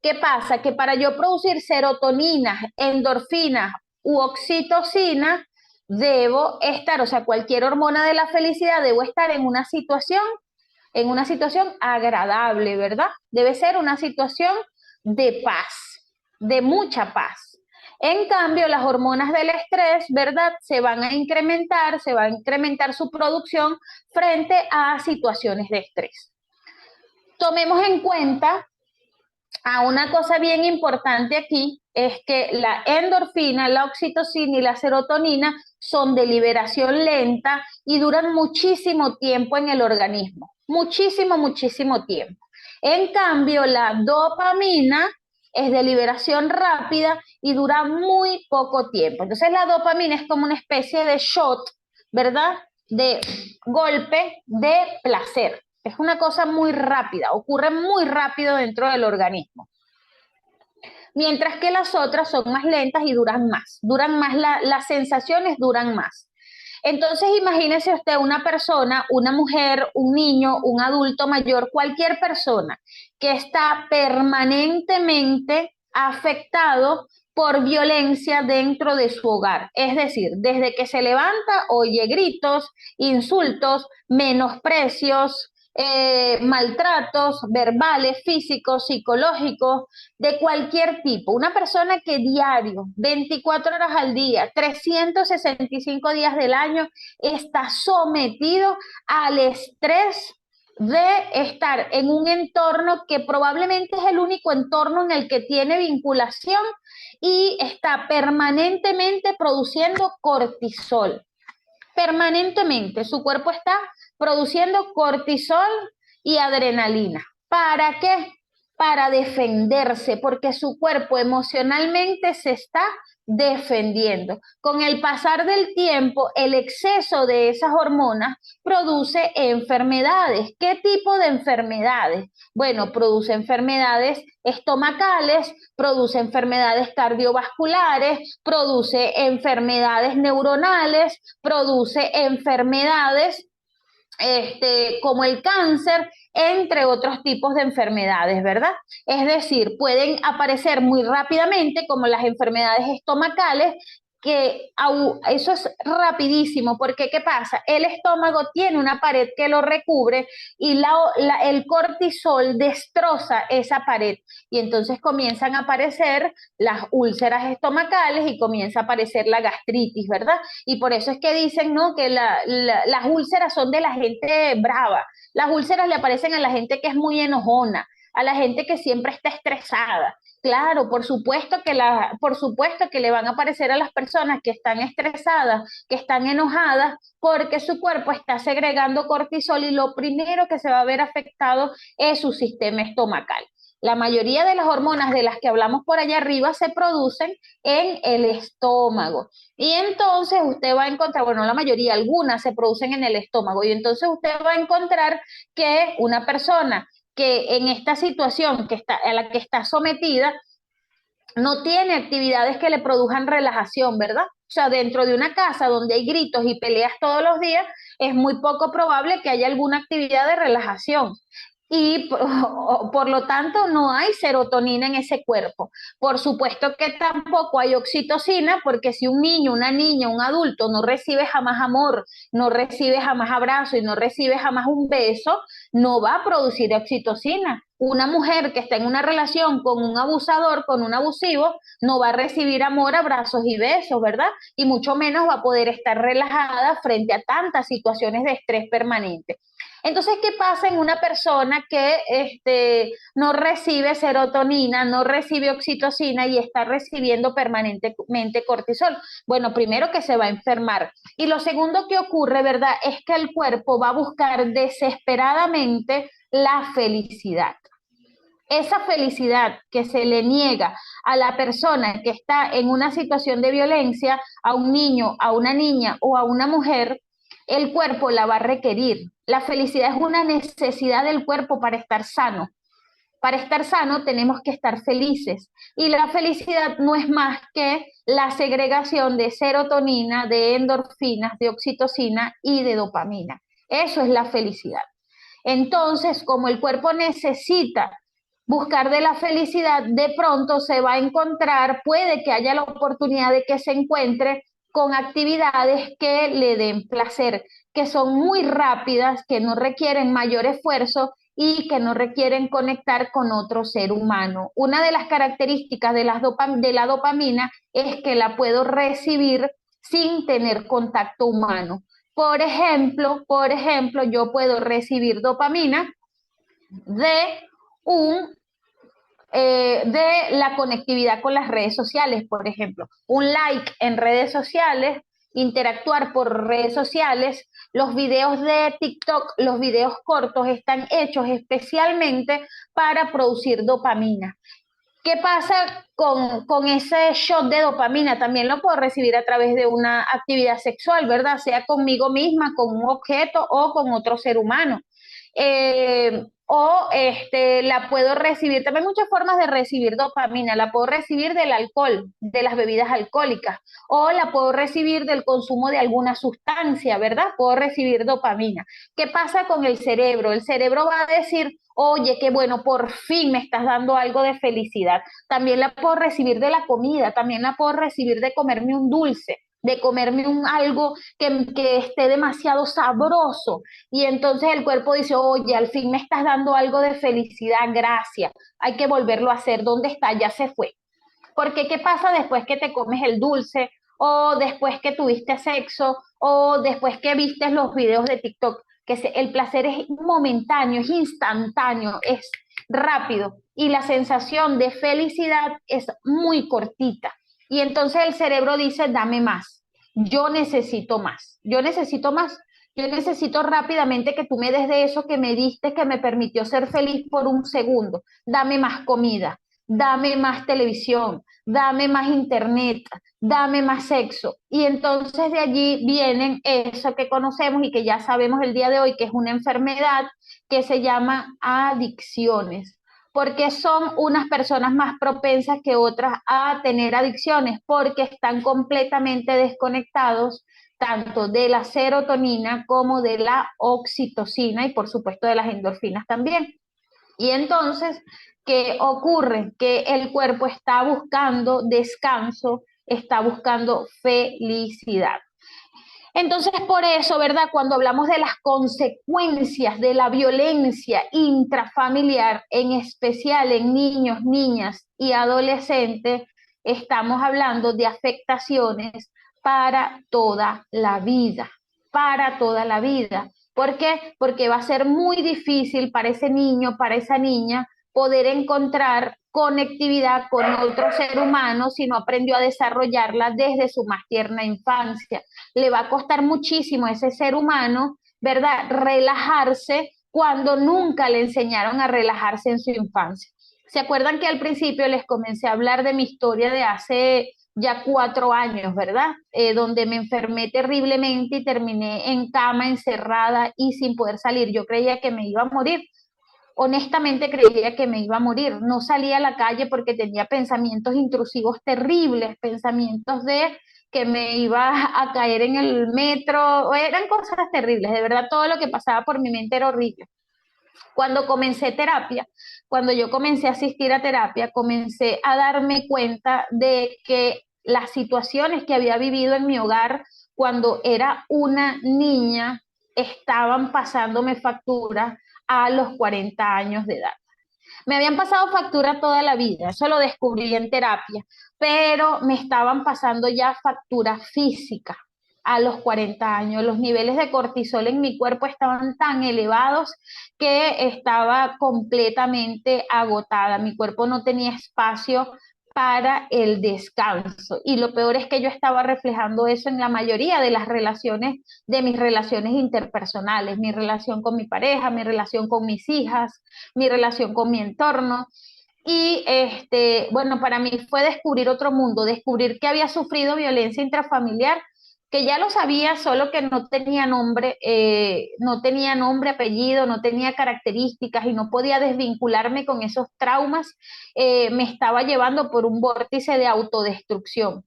¿Qué pasa? Que para yo producir serotonina, endorfinas u oxitocina, debo estar, o sea, cualquier hormona de la felicidad, debo estar en una situación agradable, ¿verdad? Debe ser una situación de paz, de mucha paz. En cambio, las hormonas del estrés, ¿verdad? Se va a incrementar su producción frente a situaciones de estrés. Tomemos en cuenta a una cosa bien importante aquí, es que la endorfina, la oxitocina y la serotonina son de liberación lenta y duran muchísimo tiempo en el organismo, muchísimo, muchísimo tiempo. En cambio, la dopamina es de liberación rápida y dura muy poco tiempo. Entonces, la dopamina es como una especie de shot, ¿verdad? De golpe de placer. Es una cosa muy rápida, ocurre muy rápido dentro del organismo. Mientras que las otras son más lentas y duran más, las sensaciones duran más. Entonces, imagínese usted una persona, una mujer, un niño, un adulto mayor, cualquier persona que está permanentemente afectado por violencia dentro de su hogar. Es decir, desde que se levanta oye gritos, insultos, menosprecios, maltratos verbales, físicos, psicológicos, de cualquier tipo. Una persona que diario, 24 horas al día, 365 días del año, está sometido al estrés de estar en un entorno que probablemente es el único entorno en el que tiene vinculación y está permanentemente produciendo cortisol. Permanentemente su cuerpo está produciendo cortisol y adrenalina. ¿Para qué? Para defenderse, porque su cuerpo emocionalmente se está defendiendo. Con el pasar del tiempo, el exceso de esas hormonas produce enfermedades. ¿Qué tipo de enfermedades? Bueno, produce enfermedades estomacales, produce enfermedades cardiovasculares, produce enfermedades neuronales, produce enfermedades como el cáncer, entre otros tipos de enfermedades, ¿verdad? Es decir, pueden aparecer muy rápidamente como las enfermedades estomacales, que eso es rapidísimo, porque ¿qué pasa? El estómago tiene una pared que lo recubre y el cortisol destroza esa pared y entonces comienzan a aparecer las úlceras estomacales y comienza a aparecer la gastritis, ¿verdad? Y por eso es que dicen, ¿no? Que las úlceras son de la gente brava. Las úlceras le aparecen a la gente que es muy enojona, a la gente que siempre está estresada. Claro, por supuesto que le van a aparecer a las personas que están estresadas, que están enojadas, porque su cuerpo está segregando cortisol y lo primero que se va a ver afectado es su sistema estomacal. La mayoría de las hormonas de las que hablamos por allá arriba se producen en el estómago. Y entonces usted va a encontrar, bueno, la mayoría, algunas se producen en el estómago. Y entonces usted va a encontrar que una persona que en esta situación a la que está sometida no tiene actividades que le produzcan relajación, ¿verdad? O sea, dentro de una casa donde hay gritos y peleas todos los días, es muy poco probable que haya alguna actividad de relajación. Y por lo tanto no hay serotonina en ese cuerpo. Por supuesto que tampoco hay oxitocina, porque si un niño, una niña, un adulto no recibe jamás amor, no recibe jamás abrazo y no recibe jamás un beso, no va a producir oxitocina. Una mujer que está en una relación con un abusador, con un abusivo, no va a recibir amor, abrazos y besos, ¿verdad? Y mucho menos va a poder estar relajada frente a tantas situaciones de estrés permanente. Entonces, ¿qué pasa en una persona que no recibe serotonina, no recibe oxitocina y está recibiendo permanentemente cortisol? Bueno, primero que se va a enfermar. Y lo segundo que ocurre, ¿verdad? Es que el cuerpo va a buscar desesperadamente la felicidad. Esa felicidad que se le niega a la persona que está en una situación de violencia, a un niño, a una niña o a una mujer, el cuerpo la va a requerir. La felicidad es una necesidad del cuerpo para estar sano. Para estar sano tenemos que estar felices y la felicidad no es más que la segregación de serotonina, de endorfinas, de oxitocina y de dopamina. Eso es la felicidad. Entonces, como el cuerpo necesita buscar de la felicidad, de pronto se va a encontrar, puede que haya la oportunidad de que se encuentre con actividades que le den placer, que son muy rápidas, que no requieren mayor esfuerzo y que no requieren conectar con otro ser humano. Una de las características de la dopamina es que la puedo recibir sin tener contacto humano. Por ejemplo, yo puedo recibir dopamina de de la conectividad con las redes sociales, por ejemplo. Un like en redes sociales, interactuar por redes sociales, los videos de TikTok, los videos cortos están hechos especialmente para producir dopamina. ¿Qué pasa con ese shot de dopamina? También lo puedo recibir a través de una actividad sexual, ¿verdad? Sea conmigo misma, con un objeto o con otro ser humano. O la puedo recibir, también muchas formas de recibir dopamina, la puedo recibir del alcohol, de las bebidas alcohólicas, o la puedo recibir del consumo de alguna sustancia, ¿verdad? Puedo recibir dopamina. ¿Qué pasa con el cerebro? El cerebro va a decir, oye, qué bueno, por fin me estás dando algo de felicidad. También la puedo recibir de la comida, también la puedo recibir de comerme un dulce, de comerme algo que esté demasiado sabroso. Y entonces el cuerpo dice, oye, al fin me estás dando algo de felicidad, gracias. Hay que volverlo a hacer. ¿Dónde está? Ya se fue. Porque ¿qué pasa después que te comes el dulce? O después que tuviste sexo, o después que viste los videos de TikTok, el placer es momentáneo, es instantáneo, es rápido y la sensación de felicidad es muy cortita. Y entonces el cerebro dice, dame más, yo necesito más, yo necesito más, yo necesito rápidamente que tú me des de eso que me diste, que me permitió ser feliz por un segundo, dame más comida, dame más televisión, dame más internet, dame más sexo. Y entonces de allí vienen eso que conocemos y que ya sabemos el día de hoy que es una enfermedad que se llama adicciones. Porque son unas personas más propensas que otras a tener adicciones, porque están completamente desconectados tanto de la serotonina como de la oxitocina y por supuesto de las endorfinas también. Y entonces, ¿qué ocurre? Que el cuerpo está buscando descanso, está buscando felicidad. Entonces, por eso, ¿verdad? Cuando hablamos de las consecuencias de la violencia intrafamiliar, en especial en niños, niñas y adolescentes, estamos hablando de afectaciones para toda la vida, para toda la vida. ¿Por qué? Porque va a ser muy difícil para ese niño, para esa niña, poder encontrar conectividad con otro ser humano si no aprendió a desarrollarla desde su más tierna infancia. Le va a costar muchísimo a ese ser humano, ¿verdad? Relajarse cuando nunca le enseñaron a relajarse en su infancia. ¿Se acuerdan que al principio les comencé a hablar de mi historia de hace ya 4 años, ¿verdad? Donde me enfermé terriblemente y terminé en cama, encerrada y sin poder salir. Yo creía que me iba a morir. Honestamente creía que me iba a morir. No salía a la calle porque tenía pensamientos intrusivos terribles, pensamientos de que me iba a caer en el metro, eran cosas terribles, de verdad todo lo que pasaba por mi mente era horrible. Cuando comencé terapia, cuando yo comencé a asistir a terapia, comencé a darme cuenta de que las situaciones que había vivido en mi hogar cuando era una niña estaban pasándome factura a los 40 años de edad. Me habían pasado factura toda la vida, eso lo descubrí en terapia, pero me estaban pasando ya factura física a los 40 años. Los niveles de cortisol en mi cuerpo estaban tan elevados que estaba completamente agotada. Mi cuerpo no tenía espacio para el descanso. Y lo peor es que yo estaba reflejando eso en la mayoría de las relaciones, de mis relaciones interpersonales, mi relación con mi pareja, mi relación con mis hijas, mi relación con mi entorno. Y bueno, para mí fue descubrir otro mundo, descubrir que había sufrido violencia intrafamiliar, que ya lo sabía, solo que no tenía nombre, apellido, no tenía características y no podía desvincularme con esos traumas, me estaba llevando por un vórtice de autodestrucción.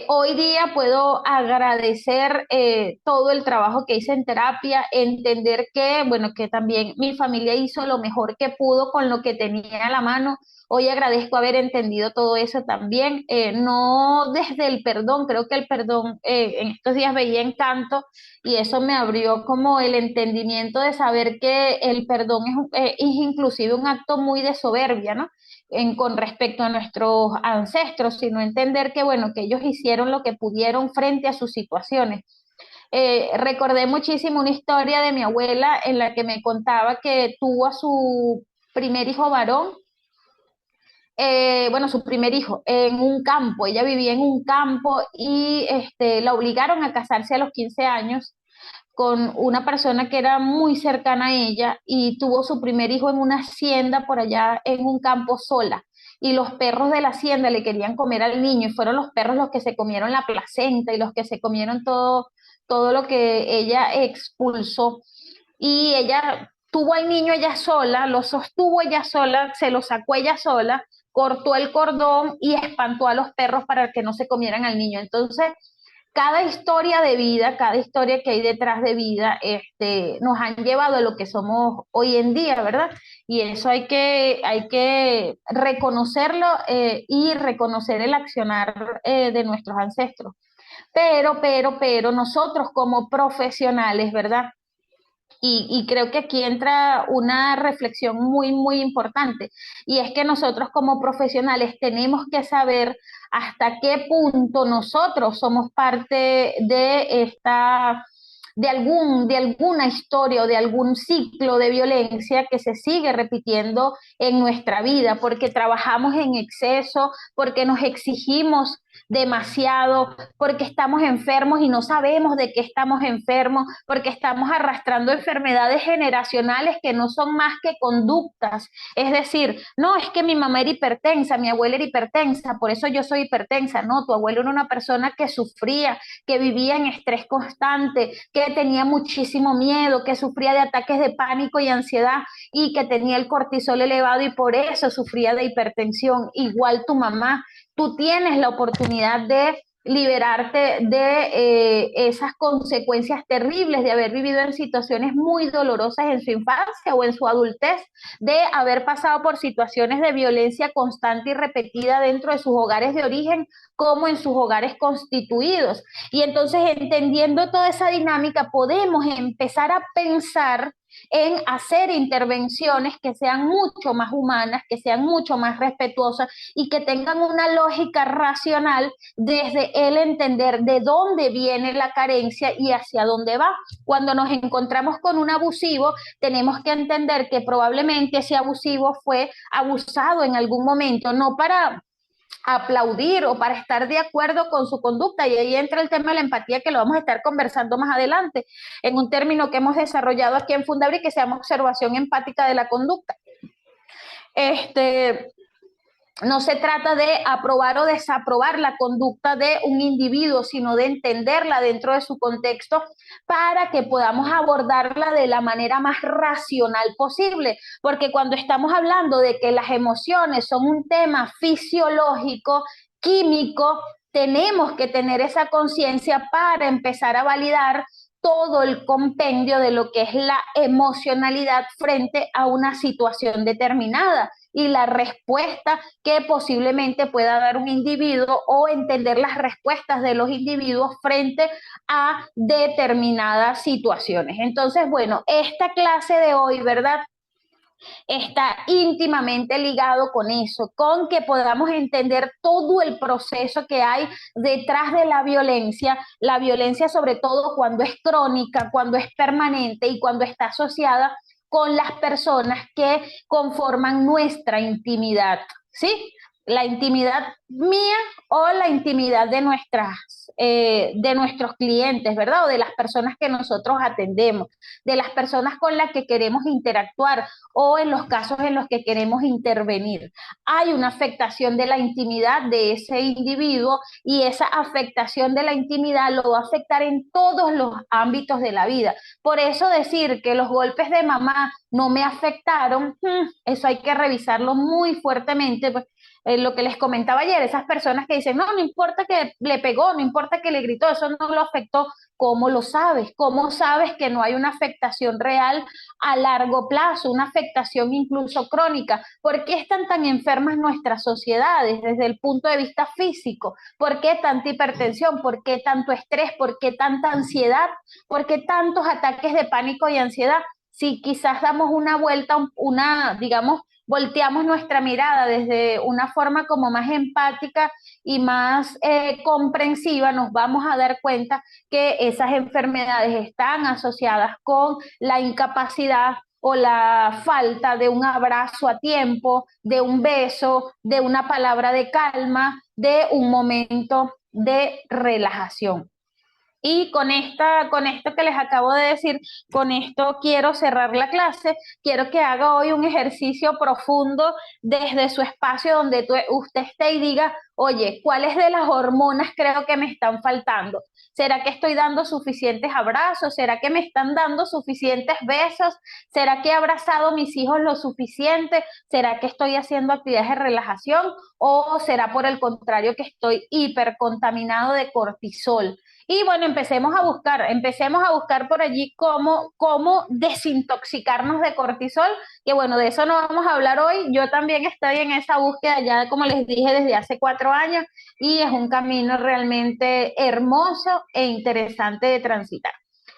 Hoy día puedo agradecer todo el trabajo que hice en terapia, entender que, bueno, que también mi familia hizo lo mejor que pudo con lo que tenía a la mano. Hoy agradezco haber entendido todo eso también, no desde el perdón, creo que el perdón, en estos días veía Encanto y eso me abrió como el entendimiento de saber que el perdón es inclusive un acto muy de soberbia, ¿no? Con respecto a nuestros ancestros, sino entender que, bueno, que ellos hicieron lo que pudieron frente a sus situaciones. Recordé muchísimo una historia de mi abuela en la que me contaba que tuvo a su primer hijo varón, bueno, su primer hijo, en un campo. Ella vivía en un campo y la obligaron a casarse a los 15 años con una persona que era muy cercana a ella y tuvo su primer hijo en una hacienda por allá en un campo sola. Y los perros de la hacienda le querían comer al niño y fueron los perros los que se comieron la placenta y los que se comieron todo, todo lo que ella expulsó. Y ella tuvo al niño ella sola, lo sostuvo ella sola, se lo sacó ella sola, cortó el cordón y espantó a los perros para que no se comieran al niño. Entonces, cada historia de vida, cada historia que hay detrás de vida, nos han llevado a lo que somos hoy en día, ¿verdad? Y eso hay que reconocerlo y reconocer el accionar de nuestros ancestros. Pero nosotros como profesionales, ¿verdad? Y creo que aquí entra una reflexión muy, muy importante, y es que nosotros como profesionales tenemos que saber hasta qué punto nosotros somos parte de de alguna historia o de algún ciclo de violencia que se sigue repitiendo en nuestra vida, porque trabajamos en exceso, porque nos exigimos demasiado, porque estamos enfermos y no sabemos de qué estamos enfermos, porque estamos arrastrando enfermedades generacionales que no son más que conductas. Es decir, no, es que mi mamá era hipertensa, mi abuela era hipertensa, por eso yo soy hipertensa. No, tu abuelo era una persona que sufría, que vivía en estrés constante, que tenía muchísimo miedo, que sufría de ataques de pánico y ansiedad y que tenía el cortisol elevado y por eso sufría de hipertensión. Igual tu mamá, tú tienes la oportunidad de liberarte de esas consecuencias terribles de haber vivido en situaciones muy dolorosas en su infancia o en su adultez, de haber pasado por situaciones de violencia constante y repetida dentro de sus hogares de origen como en sus hogares constituidos. Y entonces, entendiendo toda esa dinámica, podemos empezar a pensar en hacer intervenciones que sean mucho más humanas, que sean mucho más respetuosas y que tengan una lógica racional desde el entender de dónde viene la carencia y hacia dónde va. Cuando nos encontramos con un abusivo, tenemos que entender que probablemente ese abusivo fue abusado en algún momento, no para aplaudir o para estar de acuerdo con su conducta. Y ahí entra el tema de la empatía, que lo vamos a estar conversando más adelante, en un término que hemos desarrollado aquí en Fundabri, que se llama observación empática de la conducta. Este, no se trata de aprobar o desaprobar la conducta de un individuo, sino de entenderla dentro de su contexto para que podamos abordarla de la manera más racional posible. Porque cuando estamos hablando de que las emociones son un tema fisiológico, químico, tenemos que tener esa conciencia para empezar a validar todo el compendio de lo que es la emocionalidad frente a una situación determinada y la respuesta que posiblemente pueda dar un individuo, o entender las respuestas de los individuos frente a determinadas situaciones. Entonces, bueno, esta clase de hoy, ¿verdad?, está íntimamente ligado con eso, con que podamos entender todo el proceso que hay detrás de la violencia sobre todo cuando es crónica, cuando es permanente y cuando está asociada con las personas que conforman nuestra intimidad, ¿sí? La intimidad mía o la intimidad de nuestros clientes, ¿verdad? O de las personas que nosotros atendemos, de las personas con las que queremos interactuar o en los casos en los que queremos intervenir. Hay una afectación de la intimidad de ese individuo, y esa afectación de la intimidad lo va a afectar en todos los ámbitos de la vida. Por eso decir que los golpes de mamá no me afectaron, eso hay que revisarlo muy fuertemente, pues, lo que les comentaba ayer, esas personas que dicen, no, no importa que le pegó, no importa que le gritó, eso no lo afectó. ¿Cómo lo sabes? ¿Cómo sabes que no hay una afectación real a largo plazo, una afectación incluso crónica? ¿Por qué están tan enfermas nuestras sociedades desde el punto de vista físico? ¿Por qué tanta hipertensión? ¿Por qué tanto estrés? ¿Por qué tanta ansiedad? ¿Por qué tantos ataques de pánico y ansiedad? Si quizás damos una vuelta, digamos, volteamos nuestra mirada desde una forma como más empática y más comprensiva, nos vamos a dar cuenta que esas enfermedades están asociadas con la incapacidad o la falta de un abrazo a tiempo, de un beso, de una palabra de calma, de un momento de relajación. Y con esto que les acabo de decir, con esto quiero cerrar la clase. Quiero que haga hoy un ejercicio profundo desde su espacio donde usted esté y diga, oye, ¿cuáles de las hormonas creo que me están faltando? ¿Será que estoy dando suficientes abrazos? ¿Será que me están dando suficientes besos? ¿Será que he abrazado a mis hijos lo suficiente? ¿Será que estoy haciendo actividades de relajación? ¿O será por el contrario que estoy hipercontaminado de cortisol? Y bueno, empecemos a buscar por allí cómo desintoxicarnos de cortisol, que bueno, de eso no vamos a hablar hoy. Yo también estoy en esa búsqueda ya, como les dije, desde hace 4 años y es un camino realmente hermoso e interesante de transitar.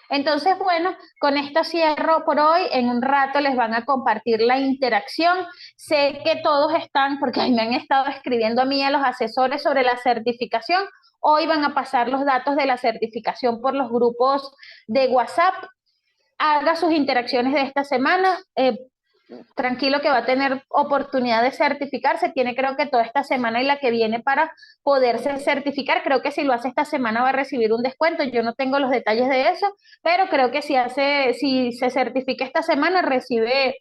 Entonces, bueno, con esto cierro por hoy. En un rato les van a compartir la interacción. Sé que todos están, porque me han estado escribiendo a mí, a los asesores sobre la certificación. Hoy van a pasar los datos de la certificación por los grupos de WhatsApp. Haga sus interacciones de esta semana. Tranquilo que va a tener oportunidad de certificarse, tiene creo que toda esta semana y la que viene para poderse certificar, creo que si lo hace esta semana va a recibir un descuento, yo no tengo los detalles de eso, pero creo que si se certifica esta semana recibe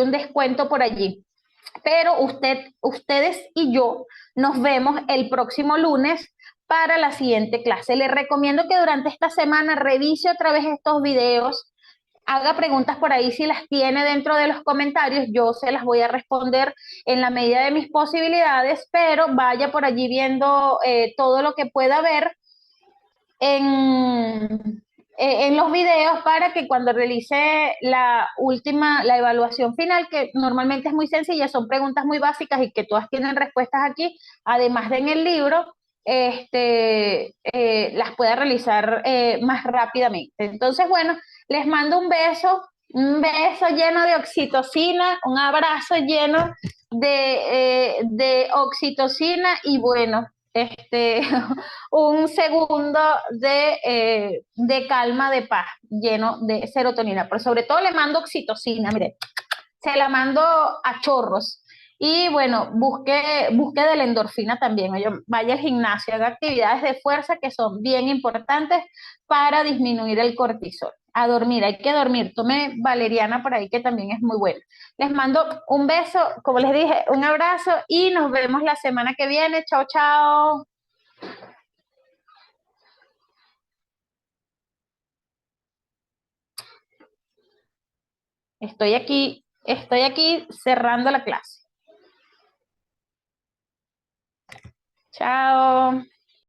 un descuento por allí. Pero ustedes y yo nos vemos el próximo lunes para la siguiente clase. Les recomiendo que durante esta semana revise otra vez estos videos, haga preguntas por ahí si las tiene dentro de los comentarios, yo se las voy a responder en la medida de mis posibilidades, pero vaya por allí viendo todo lo que pueda ver en los videos para que cuando realice la evaluación final, que normalmente es muy sencilla, son preguntas muy básicas y que todas tienen respuestas aquí, además de en el libro, las pueda realizar más rápidamente. Entonces, bueno, les mando un beso lleno de oxitocina, un abrazo lleno de oxitocina y bueno, un segundo de calma, de paz, lleno de serotonina. Pero sobre todo le mando oxitocina, mire, se la mando a chorros. Y bueno, busque de la endorfina también. Oye, vaya al gimnasio, haga actividades de fuerza que son bien importantes para disminuir el cortisol. A dormir, hay que dormir. Tome valeriana por ahí que también es muy bueno. Les mando un beso, como les dije, un abrazo y nos vemos la semana que viene. Chao, chao. Estoy aquí cerrando la clase. Chao.